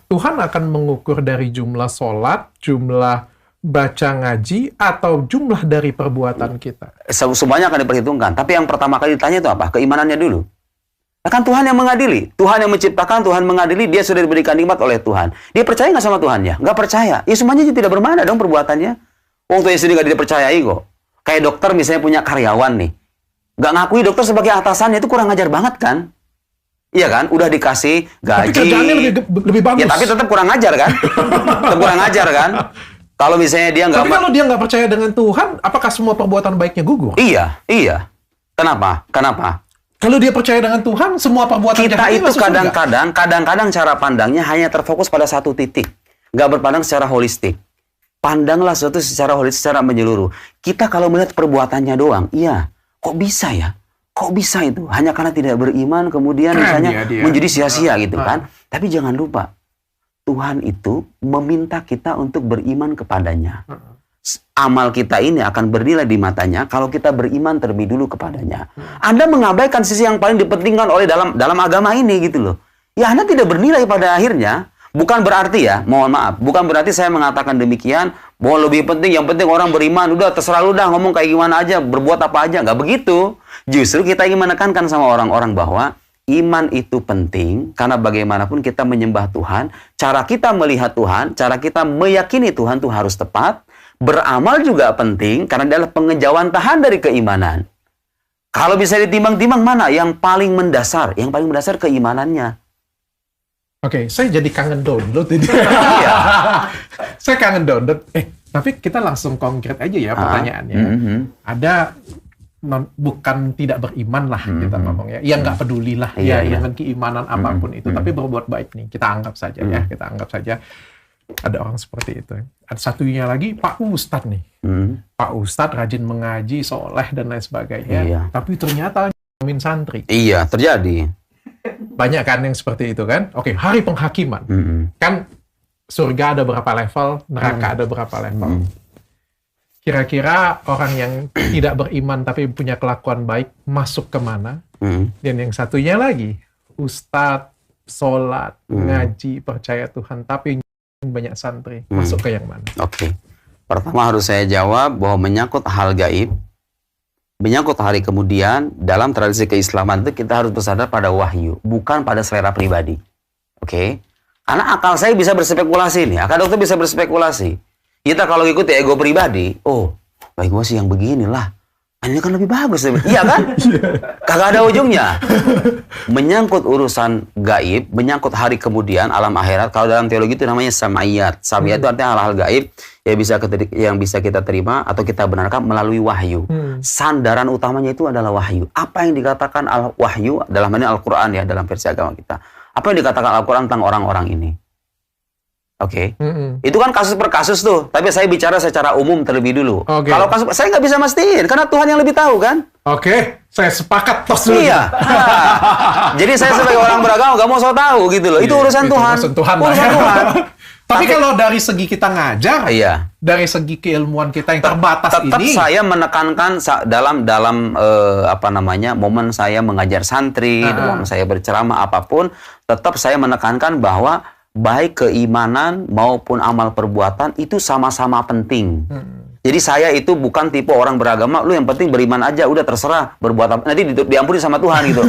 Speaker 1: Tuhan akan mengukur dari jumlah sholat, jumlah baca ngaji, atau jumlah dari perbuatan kita.
Speaker 2: Semuanya akan diperhitungkan. Tapi yang pertama kali ditanya itu apa? Keimanannya dulu. Kan Tuhan yang mengadili, Tuhan yang menciptakan, Tuhan mengadili, dia sudah diberikan nikmat oleh Tuhan. Dia percaya nggak sama Tuhannya? Nggak percaya. Ya semuanya tidak bermakna dong perbuatannya. Wong tuanya sendiri nggak dipercayai kok. Kayak dokter misalnya punya karyawan nih, nggak ngakui dokter sebagai atasannya, itu kurang ajar banget kan? Iya kan? Udah dikasih gaji. Tapi
Speaker 1: kerjaannya lebih bagus.
Speaker 2: Ya tapi tetap kurang ajar kan? Tetap kurang ajar kan? Kalau misalnya dia nggak.
Speaker 1: Tapi kalau dia nggak percaya dengan Tuhan, apakah semua perbuatan baiknya gugur?
Speaker 2: Iya. Kenapa?
Speaker 1: Kalau dia percaya dengan Tuhan, semua perbuatan
Speaker 2: kita itu kadang-kadang cara pandangnya hanya terfokus pada satu titik, nggak berpandang secara holistik. Pandanglah sesuatu secara holistik, secara menyeluruh. Kita kalau melihat perbuatannya doang, kok bisa ya? Kok bisa itu? Hanya karena tidak beriman, kemudian misalnya menjadi sia-sia gitu kan? Tapi jangan lupa, Tuhan itu meminta kita untuk beriman kepadanya. Amal kita ini akan bernilai di matanya kalau kita beriman terlebih dulu kepadanya. Anda mengabaikan sisi yang paling dipentingkan oleh dalam agama ini gitu loh. Ya Anda tidak bernilai pada akhirnya. Bukan berarti ya, mohon maaf, bukan berarti saya mengatakan demikian, bahwa lebih penting, yang penting orang beriman, udah terserah lu dah ngomong kayak gimana aja, berbuat apa aja, nggak begitu. Justru kita ingin menekankan sama orang-orang bahwa iman itu penting, karena bagaimanapun kita menyembah Tuhan, cara kita melihat Tuhan, cara kita meyakini Tuhan itu harus tepat, beramal juga penting, karena adalah pengejawantahan dari keimanan. Kalau bisa ditimbang-timbang mana yang paling mendasar? Yang paling mendasar keimanannya.
Speaker 1: Saya jadi kangen download ini. Saya kangen download. Tapi kita langsung konkret aja ya pertanyaannya. Ada bukan tidak beriman lah kita ngomong ya. Yang nggak peduli lah ya dengan keimanan apapun itu, tapi berbuat baik nih. Kita anggap saja ya, kita anggap saja ada orang seperti itu. Ada satunya lagi Pak Ustadz nih. Pak Ustadz rajin mengaji, soleh dan lain sebagainya. Tapi ternyata min santri. Iya, terjadi. Banyak kan yang seperti itu kan. Oke, hari penghakiman. Kan surga ada berapa level, neraka ada berapa level. Kira-kira orang yang tidak beriman tapi punya kelakuan baik masuk kemana? Dan yang satunya lagi, Ustadz, sholat, ngaji, percaya Tuhan, tapi banyak santri, masuk ke yang mana?
Speaker 2: Oke. Pertama harus saya jawab bahwa menyangkut hal gaib, menyangkut hari kemudian, dalam tradisi keislaman itu kita harus bersandar pada wahyu, bukan pada selera pribadi. Oke? Karena akal saya bisa berspekulasi nih, akal dokter bisa berspekulasi. Kita kalau ikuti ego pribadi, baik gue sih yang beginilah. Ini kan lebih bagus. Iya kan? Kagak ada ujungnya. Menyangkut urusan gaib, menyangkut hari kemudian, alam akhirat, kalau dalam teologi itu namanya sam'iyat. Sam'iyat itu artinya hal-hal gaib yang bisa kita terima atau kita benarkan melalui wahyu. Sandaran utamanya itu adalah wahyu. Apa yang dikatakan wahyu dalam ini Al-Quran ya, dalam versi agama kita. Apa yang dikatakan Al-Quran tentang orang-orang ini? Oke, itu kan kasus per kasus tuh. Tapi saya bicara secara umum terlebih dulu. Kalau kasus, saya nggak bisa mastiin karena Tuhan yang lebih tahu kan.
Speaker 1: Saya sepakat tos dulu.
Speaker 2: Iya. Jadi saya sebagai orang beragama nggak mau so tahu gitu loh. Itu urusan Tuhan.
Speaker 1: Urusan Tuhan. Tapi kalau dari segi kita ngajar, dari segi keilmuan kita yang terbatas
Speaker 2: tetap
Speaker 1: ini,
Speaker 2: saya menekankan dalam momen saya mengajar santri, dalam saya berceramah apapun, tetap saya menekankan bahwa baik keimanan maupun amal perbuatan itu sama-sama penting. Jadi saya itu bukan tipe orang beragama, lu yang penting beriman aja, udah terserah berbuat apa, nanti diampuni sama Tuhan gitu.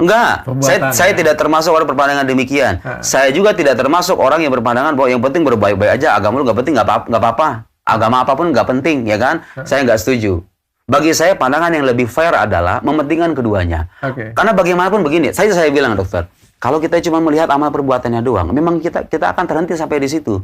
Speaker 2: Enggak. Saya tidak termasuk orang berpandangan demikian. Saya juga tidak termasuk orang yang berpandangan bahwa yang penting berbaik-baik aja, agama lu nggak penting, nggak apa-apa. Agama apapun nggak penting, ya kan? Saya nggak setuju. Bagi saya pandangan yang lebih fair adalah mementingkan keduanya. Karena bagaimanapun begini, saya bilang dokter, kalau kita cuma melihat amal perbuatannya doang, memang kita akan terhenti sampai di situ.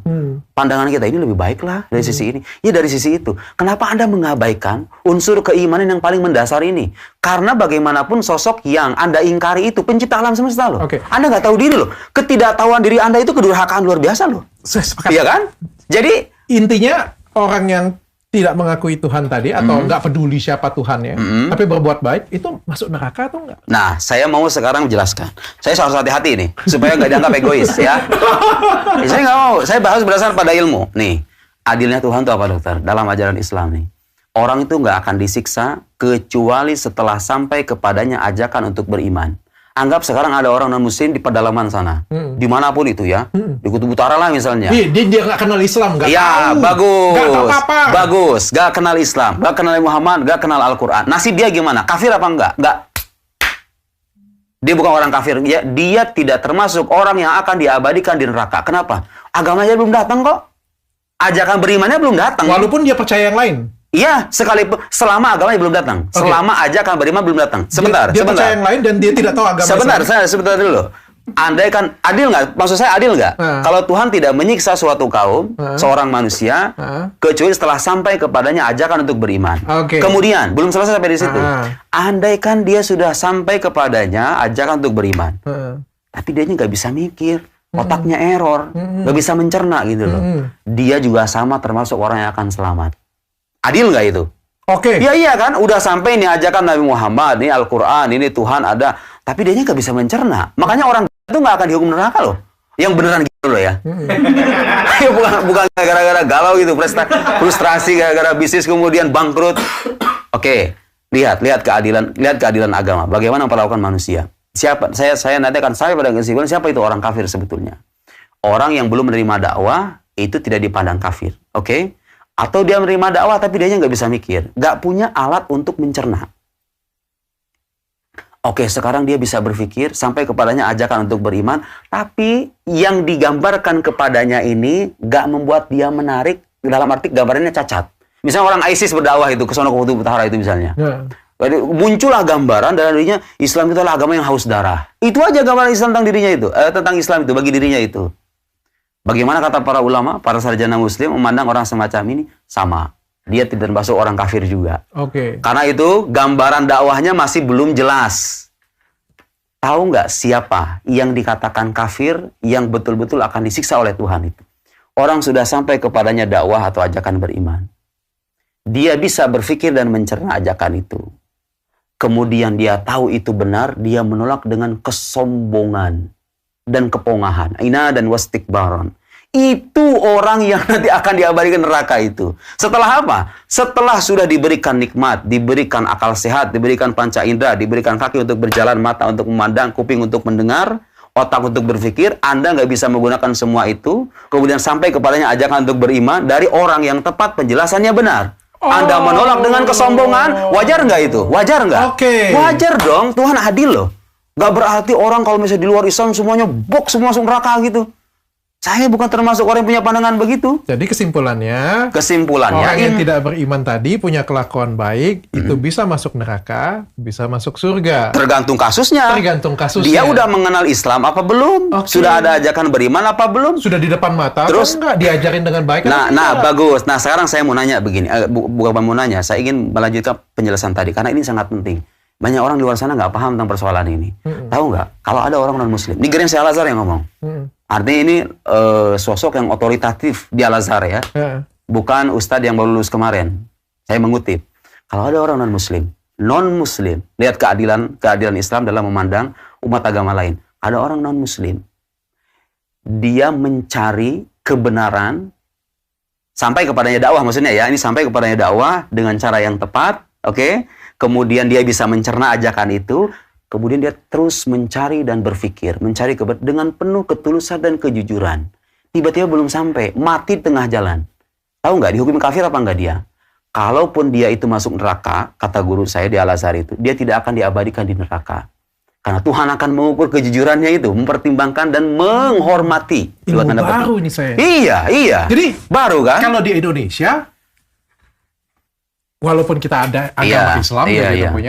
Speaker 2: Pandangan kita ini lebih baik lah dari sisi ini. Ya dari sisi itu. Kenapa Anda mengabaikan unsur keimanan yang paling mendasar ini? Karena bagaimanapun sosok yang Anda ingkari itu pencipta alam semesta loh. Anda nggak tahu diri loh. Ketidaktahuan diri Anda itu kedurhakaan luar biasa loh. Iya kan? Jadi
Speaker 1: intinya orang yang tidak mengakui Tuhan tadi atau nggak peduli siapa Tuhannya, tapi berbuat baik, itu masuk neraka atau enggak?
Speaker 2: Nah, saya mau sekarang menjelaskan. Saya harus hati-hati nih, supaya nggak dianggap egois ya. Saya nggak mau, saya bahas berdasarkan pada ilmu. Nih, adilnya Tuhan itu apa dokter? Dalam ajaran Islam nih, orang itu nggak akan disiksa kecuali setelah sampai kepadanya ajakan untuk beriman. Anggap sekarang ada orang non-muslim di pedalaman sana. Dimanapun itu ya. Di Kutub Utara lah misalnya.
Speaker 1: Dia nggak kenal Islam, nggak tahu.
Speaker 2: Ya, bagus.
Speaker 1: Nggak tahu apa-apa.
Speaker 2: Bagus. Nggak kenal Islam, nggak kenal Muhammad, nggak kenal Al-Quran. Nasib dia gimana? Kafir apa enggak? Nggak. Dia bukan orang kafir. Dia tidak termasuk orang yang akan diabadikan di neraka. Kenapa? Agamanya belum datang kok. Ajakan berimannya belum datang.
Speaker 1: Walaupun dia percaya yang lain.
Speaker 2: Iya, sekalipun selama agamanya belum datang. Selama ajakan beriman belum datang. Sebentar.
Speaker 1: Dia percaya yang lain dan dia tidak tahu agama.
Speaker 2: Sebentar dulu. Andai kan adil nggak? Maksud saya adil nggak? Kalau Tuhan tidak menyiksa suatu kaum, seorang manusia, kecuali setelah sampai kepadanya ajakan untuk beriman. Kemudian belum selesai sampai di situ. Andai kan dia sudah sampai kepadanya ajakan untuk beriman, tapi dia nggak bisa mikir, otaknya error, nggak bisa mencerna gitu loh. Dia juga sama termasuk orang yang akan selamat. Adil nggak itu? Ya iya kan, udah sampai ini ajakan Nabi Muhammad, ini Al-Quran, ini Tuhan ada, tapi dia nggak bisa mencerna. Makanya orang itu nggak akan dihukum neraka loh. Yang beneran gitu loh ya. bukan gara-gara galau gitu, frustrasi gara-gara bisnis kemudian bangkrut. Lihat keadilan agama. Bagaimana memperlakukan manusia. Siapa? Saya nanti akan pada kesimpulan siapa itu orang kafir sebetulnya. Orang yang belum menerima dakwah itu tidak dipandang kafir. Atau dia menerima dakwah tapi dia nggak bisa mikir. Nggak punya alat untuk mencerna. Sekarang dia bisa berpikir sampai kepadanya ajakan untuk beriman. Tapi yang digambarkan kepadanya ini nggak membuat dia menarik. Dalam arti gambarannya cacat. Misalnya orang ISIS berdakwah itu ke sono ke Kutub Utara itu misalnya. Muncullah gambaran dalam dirinya Islam itu adalah agama yang haus darah. Itu aja gambaran Islam tentang dirinya itu. Tentang Islam itu bagi dirinya itu. Bagaimana kata para ulama, para sarjana muslim memandang orang semacam ini sama. dia tidak termasuk orang kafir juga.
Speaker 1: Oke.
Speaker 2: Karena itu gambaran dakwahnya masih belum jelas. Tahu nggak siapa yang dikatakan kafir yang betul-betul akan disiksa oleh Tuhan itu? Orang sudah sampai kepadanya dakwah atau ajakan beriman. Dia bisa berpikir dan mencerna ajakan itu. Kemudian dia tahu itu benar, dia menolak dengan kesombongan dan kepongahan. Ina dan wastikbaron. Itu orang yang nanti akan diabadikan neraka itu. Setelah apa? Setelah sudah diberikan nikmat, diberikan akal sehat, diberikan panca indera, diberikan kaki untuk berjalan, mata untuk memandang, kuping untuk mendengar, otak untuk berpikir, Anda nggak bisa menggunakan semua itu, kemudian sampai kepadanya ajakan untuk beriman dari orang yang tepat, penjelasannya benar. Anda menolak dengan kesombongan, wajar nggak itu? Wajar nggak?
Speaker 1: Oke.
Speaker 2: Wajar dong, Tuhan adil loh. Nggak berarti orang kalau misalnya di luar Islam semuanya box, semua masuk neraka gitu. Saya bukan termasuk orang yang punya pandangan begitu.
Speaker 1: Jadi kesimpulannya
Speaker 2: orang
Speaker 1: orang yang tidak beriman tadi punya kelakuan baik, itu bisa masuk neraka, bisa masuk surga.
Speaker 2: Tergantung kasusnya.
Speaker 1: Tergantung kasusnya.
Speaker 2: Dia udah mengenal Islam apa belum? Sudah ada ajakan beriman apa belum?
Speaker 1: Sudah di depan mata,
Speaker 2: terus
Speaker 1: nggak diajarin dengan baik?
Speaker 2: Nah, bagus. Nah, sekarang saya mau nanya begini. Bukan mau nanya, saya ingin melanjutkan penjelasan tadi karena ini sangat penting. Banyak orang di luar sana nggak paham tentang persoalan ini. Tahu nggak? Kalau ada orang non-Muslim, ini Gereja Al-Azhar yang ngomong. Artinya ini sosok yang otoritatif di Al-Azhar ya. Bukan ustadz yang baru lulus kemarin. Saya mengutip. Kalau ada orang non-Muslim, lihat keadilan Islam dalam memandang umat agama lain. Ada orang non-Muslim. Dia mencari kebenaran sampai kepadanya dakwah maksudnya ya. Ini sampai kepadanya dakwah dengan cara yang tepat, oke? Kemudian dia bisa mencerna ajakan itu. Kemudian dia terus mencari dan berpikir, mencari dengan penuh ketulusan dan kejujuran. Tiba-tiba belum sampai, mati tengah jalan. Tahu nggak dihukum kafir apa nggak dia? Kalaupun dia itu masuk neraka, kata guru saya di Al-Azhar itu, dia tidak akan diabadikan di neraka. Karena Tuhan akan mengukur kejujurannya itu, mempertimbangkan dan menghormati.
Speaker 1: Ilmu baru ini saya.
Speaker 2: Iya.
Speaker 1: Jadi
Speaker 2: baru kan?
Speaker 1: Kalau di Indonesia, walaupun kita ada agama Islam,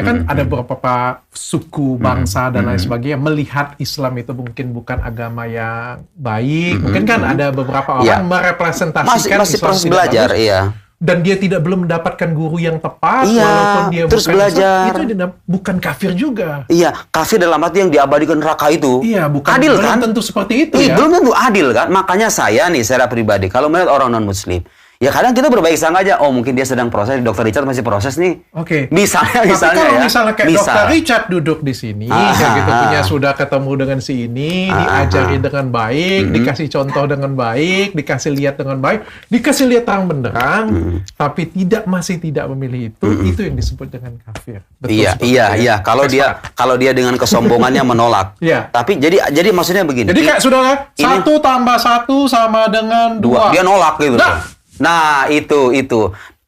Speaker 1: kan ada beberapa suku, bangsa, dan lain sebagainya, melihat Islam itu mungkin bukan agama yang baik. Mungkin kan ada beberapa orang merepresentasikan
Speaker 2: masih
Speaker 1: Islam
Speaker 2: proses
Speaker 1: tidak
Speaker 2: belajar,
Speaker 1: bagus. Dan dia belum mendapatkan guru yang tepat, walaupun dia
Speaker 2: terus
Speaker 1: bukan
Speaker 2: belajar.
Speaker 1: Islam, itu bukan kafir juga.
Speaker 2: Iya, kafir dalam arti yang diabadikan neraka itu.
Speaker 1: Iya, bukan
Speaker 2: adil
Speaker 1: belum
Speaker 2: kan?
Speaker 1: tentu seperti itu ya.
Speaker 2: Belum tentu adil kan? Makanya saya nih secara pribadi, kalau melihat orang non-Muslim, ya kadang kita berbaik sangka aja, oh mungkin dia sedang proses, Dr. Richard masih proses nih.
Speaker 1: Oke.
Speaker 2: Misalnya
Speaker 1: kalau
Speaker 2: ya.
Speaker 1: misalnya kayak Dr. Richard duduk di sini, sudah ketemu dengan si ini, diajari dengan baik, dikasih contoh dengan baik, dikasih lihat dengan baik, dikasih lihat terang benderang, tapi masih tidak memilih itu yang disebut dengan kafir. Betul,
Speaker 2: iya. Kalau dia dengan kesombongannya menolak.
Speaker 1: Iya.
Speaker 2: Tapi jadi maksudnya begini.
Speaker 1: Jadi kayak saudara, 1 tambah 1 sama dengan 2.
Speaker 2: Dia nolak gitu. Nah, itu.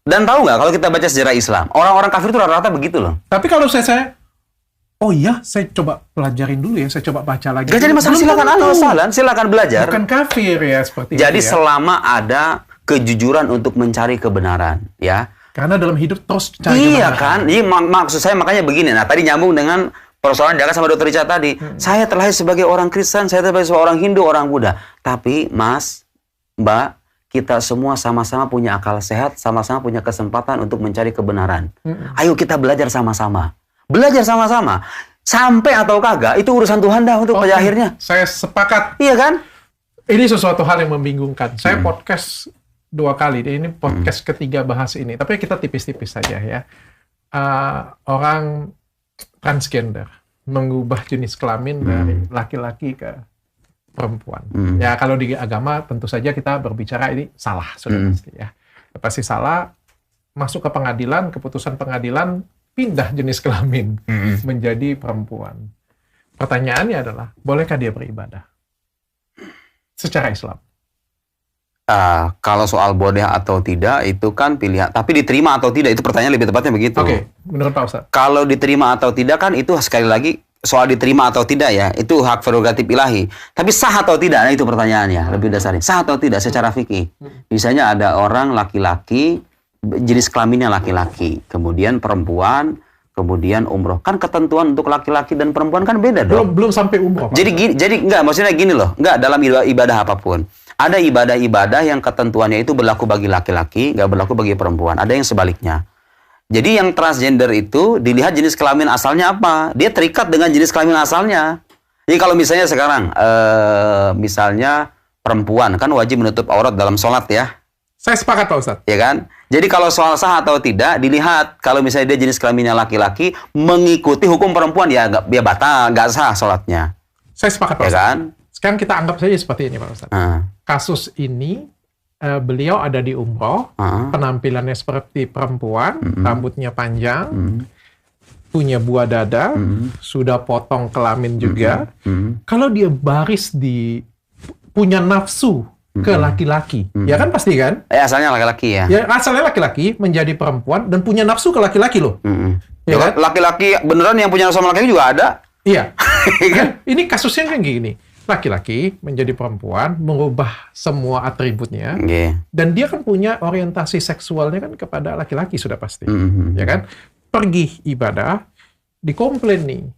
Speaker 2: Dan tahu nggak, kalau kita baca sejarah Islam, orang-orang kafir itu rata-rata begitu loh.
Speaker 1: Tapi kalau saya coba pelajarin dulu ya, saya coba baca lagi.
Speaker 2: Gak jadi masalah, silakan belajar.
Speaker 1: Bukan kafir ya, seperti
Speaker 2: jadi
Speaker 1: itu ya.
Speaker 2: Selama ada kejujuran untuk mencari kebenaran, ya.
Speaker 1: Karena dalam hidup terus cari kebenaran.
Speaker 2: Iya kan, maksud saya makanya begini. Nah, tadi nyambung dengan persoalan Jaka sama Dr. Richard tadi. Saya terlahir sebagai orang Kristen, saya terlahir sebagai orang Hindu, orang Buddha. Tapi, Mas, Mbak, kita semua sama-sama punya akal sehat, sama-sama punya kesempatan untuk mencari kebenaran. Ayo kita belajar sama-sama. Belajar sama-sama. Sampai atau kagak, itu urusan Tuhan dah untuk pada akhirnya.
Speaker 1: Saya sepakat.
Speaker 2: Iya kan?
Speaker 1: Ini sesuatu hal yang membingungkan. Saya podcast 2 kali. Ini podcast ketiga bahas ini. Tapi kita tipis-tipis saja ya. Orang transgender mengubah jenis kelamin dari laki-laki ke perempuan. Ya kalau di agama tentu saja kita berbicara ini salah sudah pasti ya. Pasti salah, masuk ke pengadilan, keputusan pengadilan pindah jenis kelamin menjadi perempuan. Pertanyaannya adalah, bolehkah dia beribadah secara Islam?
Speaker 2: Kalau soal boleh atau tidak itu kan pilihan, tapi diterima atau tidak itu pertanyaan lebih tepatnya begitu.
Speaker 1: Oke, menurut Pak Ustadz.
Speaker 2: Kalau diterima atau tidak kan itu sekali lagi soal diterima atau tidak ya, itu hak prerogatif ilahi. Tapi sah atau tidak, nah itu pertanyaannya lebih dasarnya. Sah atau tidak secara fikih. Misalnya ada orang laki-laki, jenis kelaminnya laki-laki, kemudian perempuan, kemudian umroh. Kan ketentuan untuk laki-laki dan perempuan kan beda dong.
Speaker 1: Belum sampai umroh.
Speaker 2: Jadi enggak, maksudnya gini loh, enggak dalam ibadah apapun. Ada ibadah-ibadah yang ketentuannya itu berlaku bagi laki-laki, nggak berlaku bagi perempuan. Ada yang sebaliknya. Jadi yang transgender itu dilihat jenis kelamin asalnya apa. Dia terikat dengan jenis kelamin asalnya. Jadi kalau misalnya sekarang, misalnya perempuan kan wajib menutup aurat dalam sholat ya.
Speaker 1: Saya sepakat Pak Ustadz.
Speaker 2: Ya kan? Jadi kalau soal sah atau tidak dilihat. Kalau misalnya dia jenis kelaminnya laki-laki, mengikuti hukum perempuan ya batal, nggak sah sholatnya.
Speaker 1: Saya sepakat Pak
Speaker 2: ya
Speaker 1: Ustadz.
Speaker 2: Kan?
Speaker 1: Sekarang kita anggap saja seperti ini Pak Ustadz. Kasus ini beliau ada di umroh, penampilannya seperti perempuan, rambutnya panjang, punya buah dada, sudah potong kelamin juga. Kalau dia baris punya nafsu ke laki-laki, ya kan pasti kan?
Speaker 2: Asalnya laki-laki ya.
Speaker 1: Ya asalnya laki-laki menjadi perempuan dan punya nafsu ke laki-laki loh.
Speaker 2: Ya kan? Laki-laki beneran yang punya nafsu sama laki-laki juga ada.
Speaker 1: Iya. Kan? Ini kasusnya kan gini. Laki-laki menjadi perempuan, mengubah semua atributnya, dan dia kan punya orientasi seksualnya kan kepada laki-laki sudah pasti, ya kan? Pergi ibadah, dikomplain.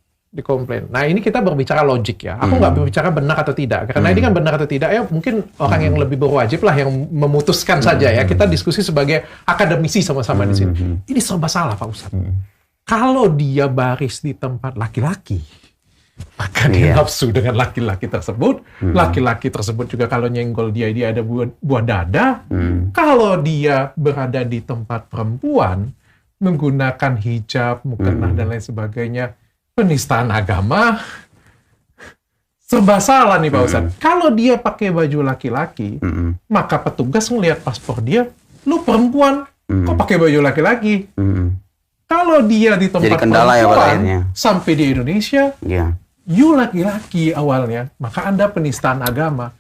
Speaker 1: Nah ini kita berbicara logik ya. Aku nggak berbicara benar atau tidak, karena ini kan benar atau tidak ya mungkin orang yang lebih berwajib lah yang memutuskan saja ya. Kita diskusi sebagai akademisi sama-sama di sini. Ini serba salah Pak Ustadz. Kalau dia baris di tempat laki-laki, maka dia nafsu dengan laki-laki tersebut. Laki-laki tersebut juga kalau nyenggol dia ada buah dada. Kalau dia berada di tempat perempuan, menggunakan hijab, mukena dan lain sebagainya, penistaan agama, serba salah nih Pak Ustadz. Kalau dia pakai baju laki-laki, maka petugas ngelihat paspor dia, lu perempuan, kok pakai baju laki-laki? Kalau dia di tempat perempuan, sampai di Indonesia, you laki-laki awalnya, maka Anda penistaan agama.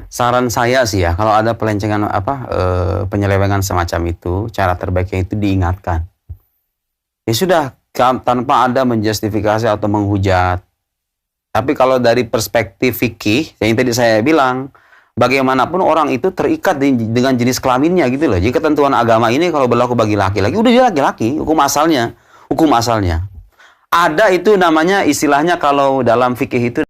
Speaker 2: Saran saya sih ya, kalau ada pelencengan penyelewengan semacam itu, cara terbaiknya itu diingatkan. Ya sudah, tanpa ada menjustifikasi atau menghujat. Tapi kalau dari perspektif fikih, yang tadi saya bilang, bagaimanapun orang itu terikat dengan jenis kelaminnya gitu loh. Jadi ketentuan agama ini kalau berlaku bagi laki-laki, udah dia laki-laki, hukum asalnya. Ada itu namanya istilahnya kalau dalam fikih itu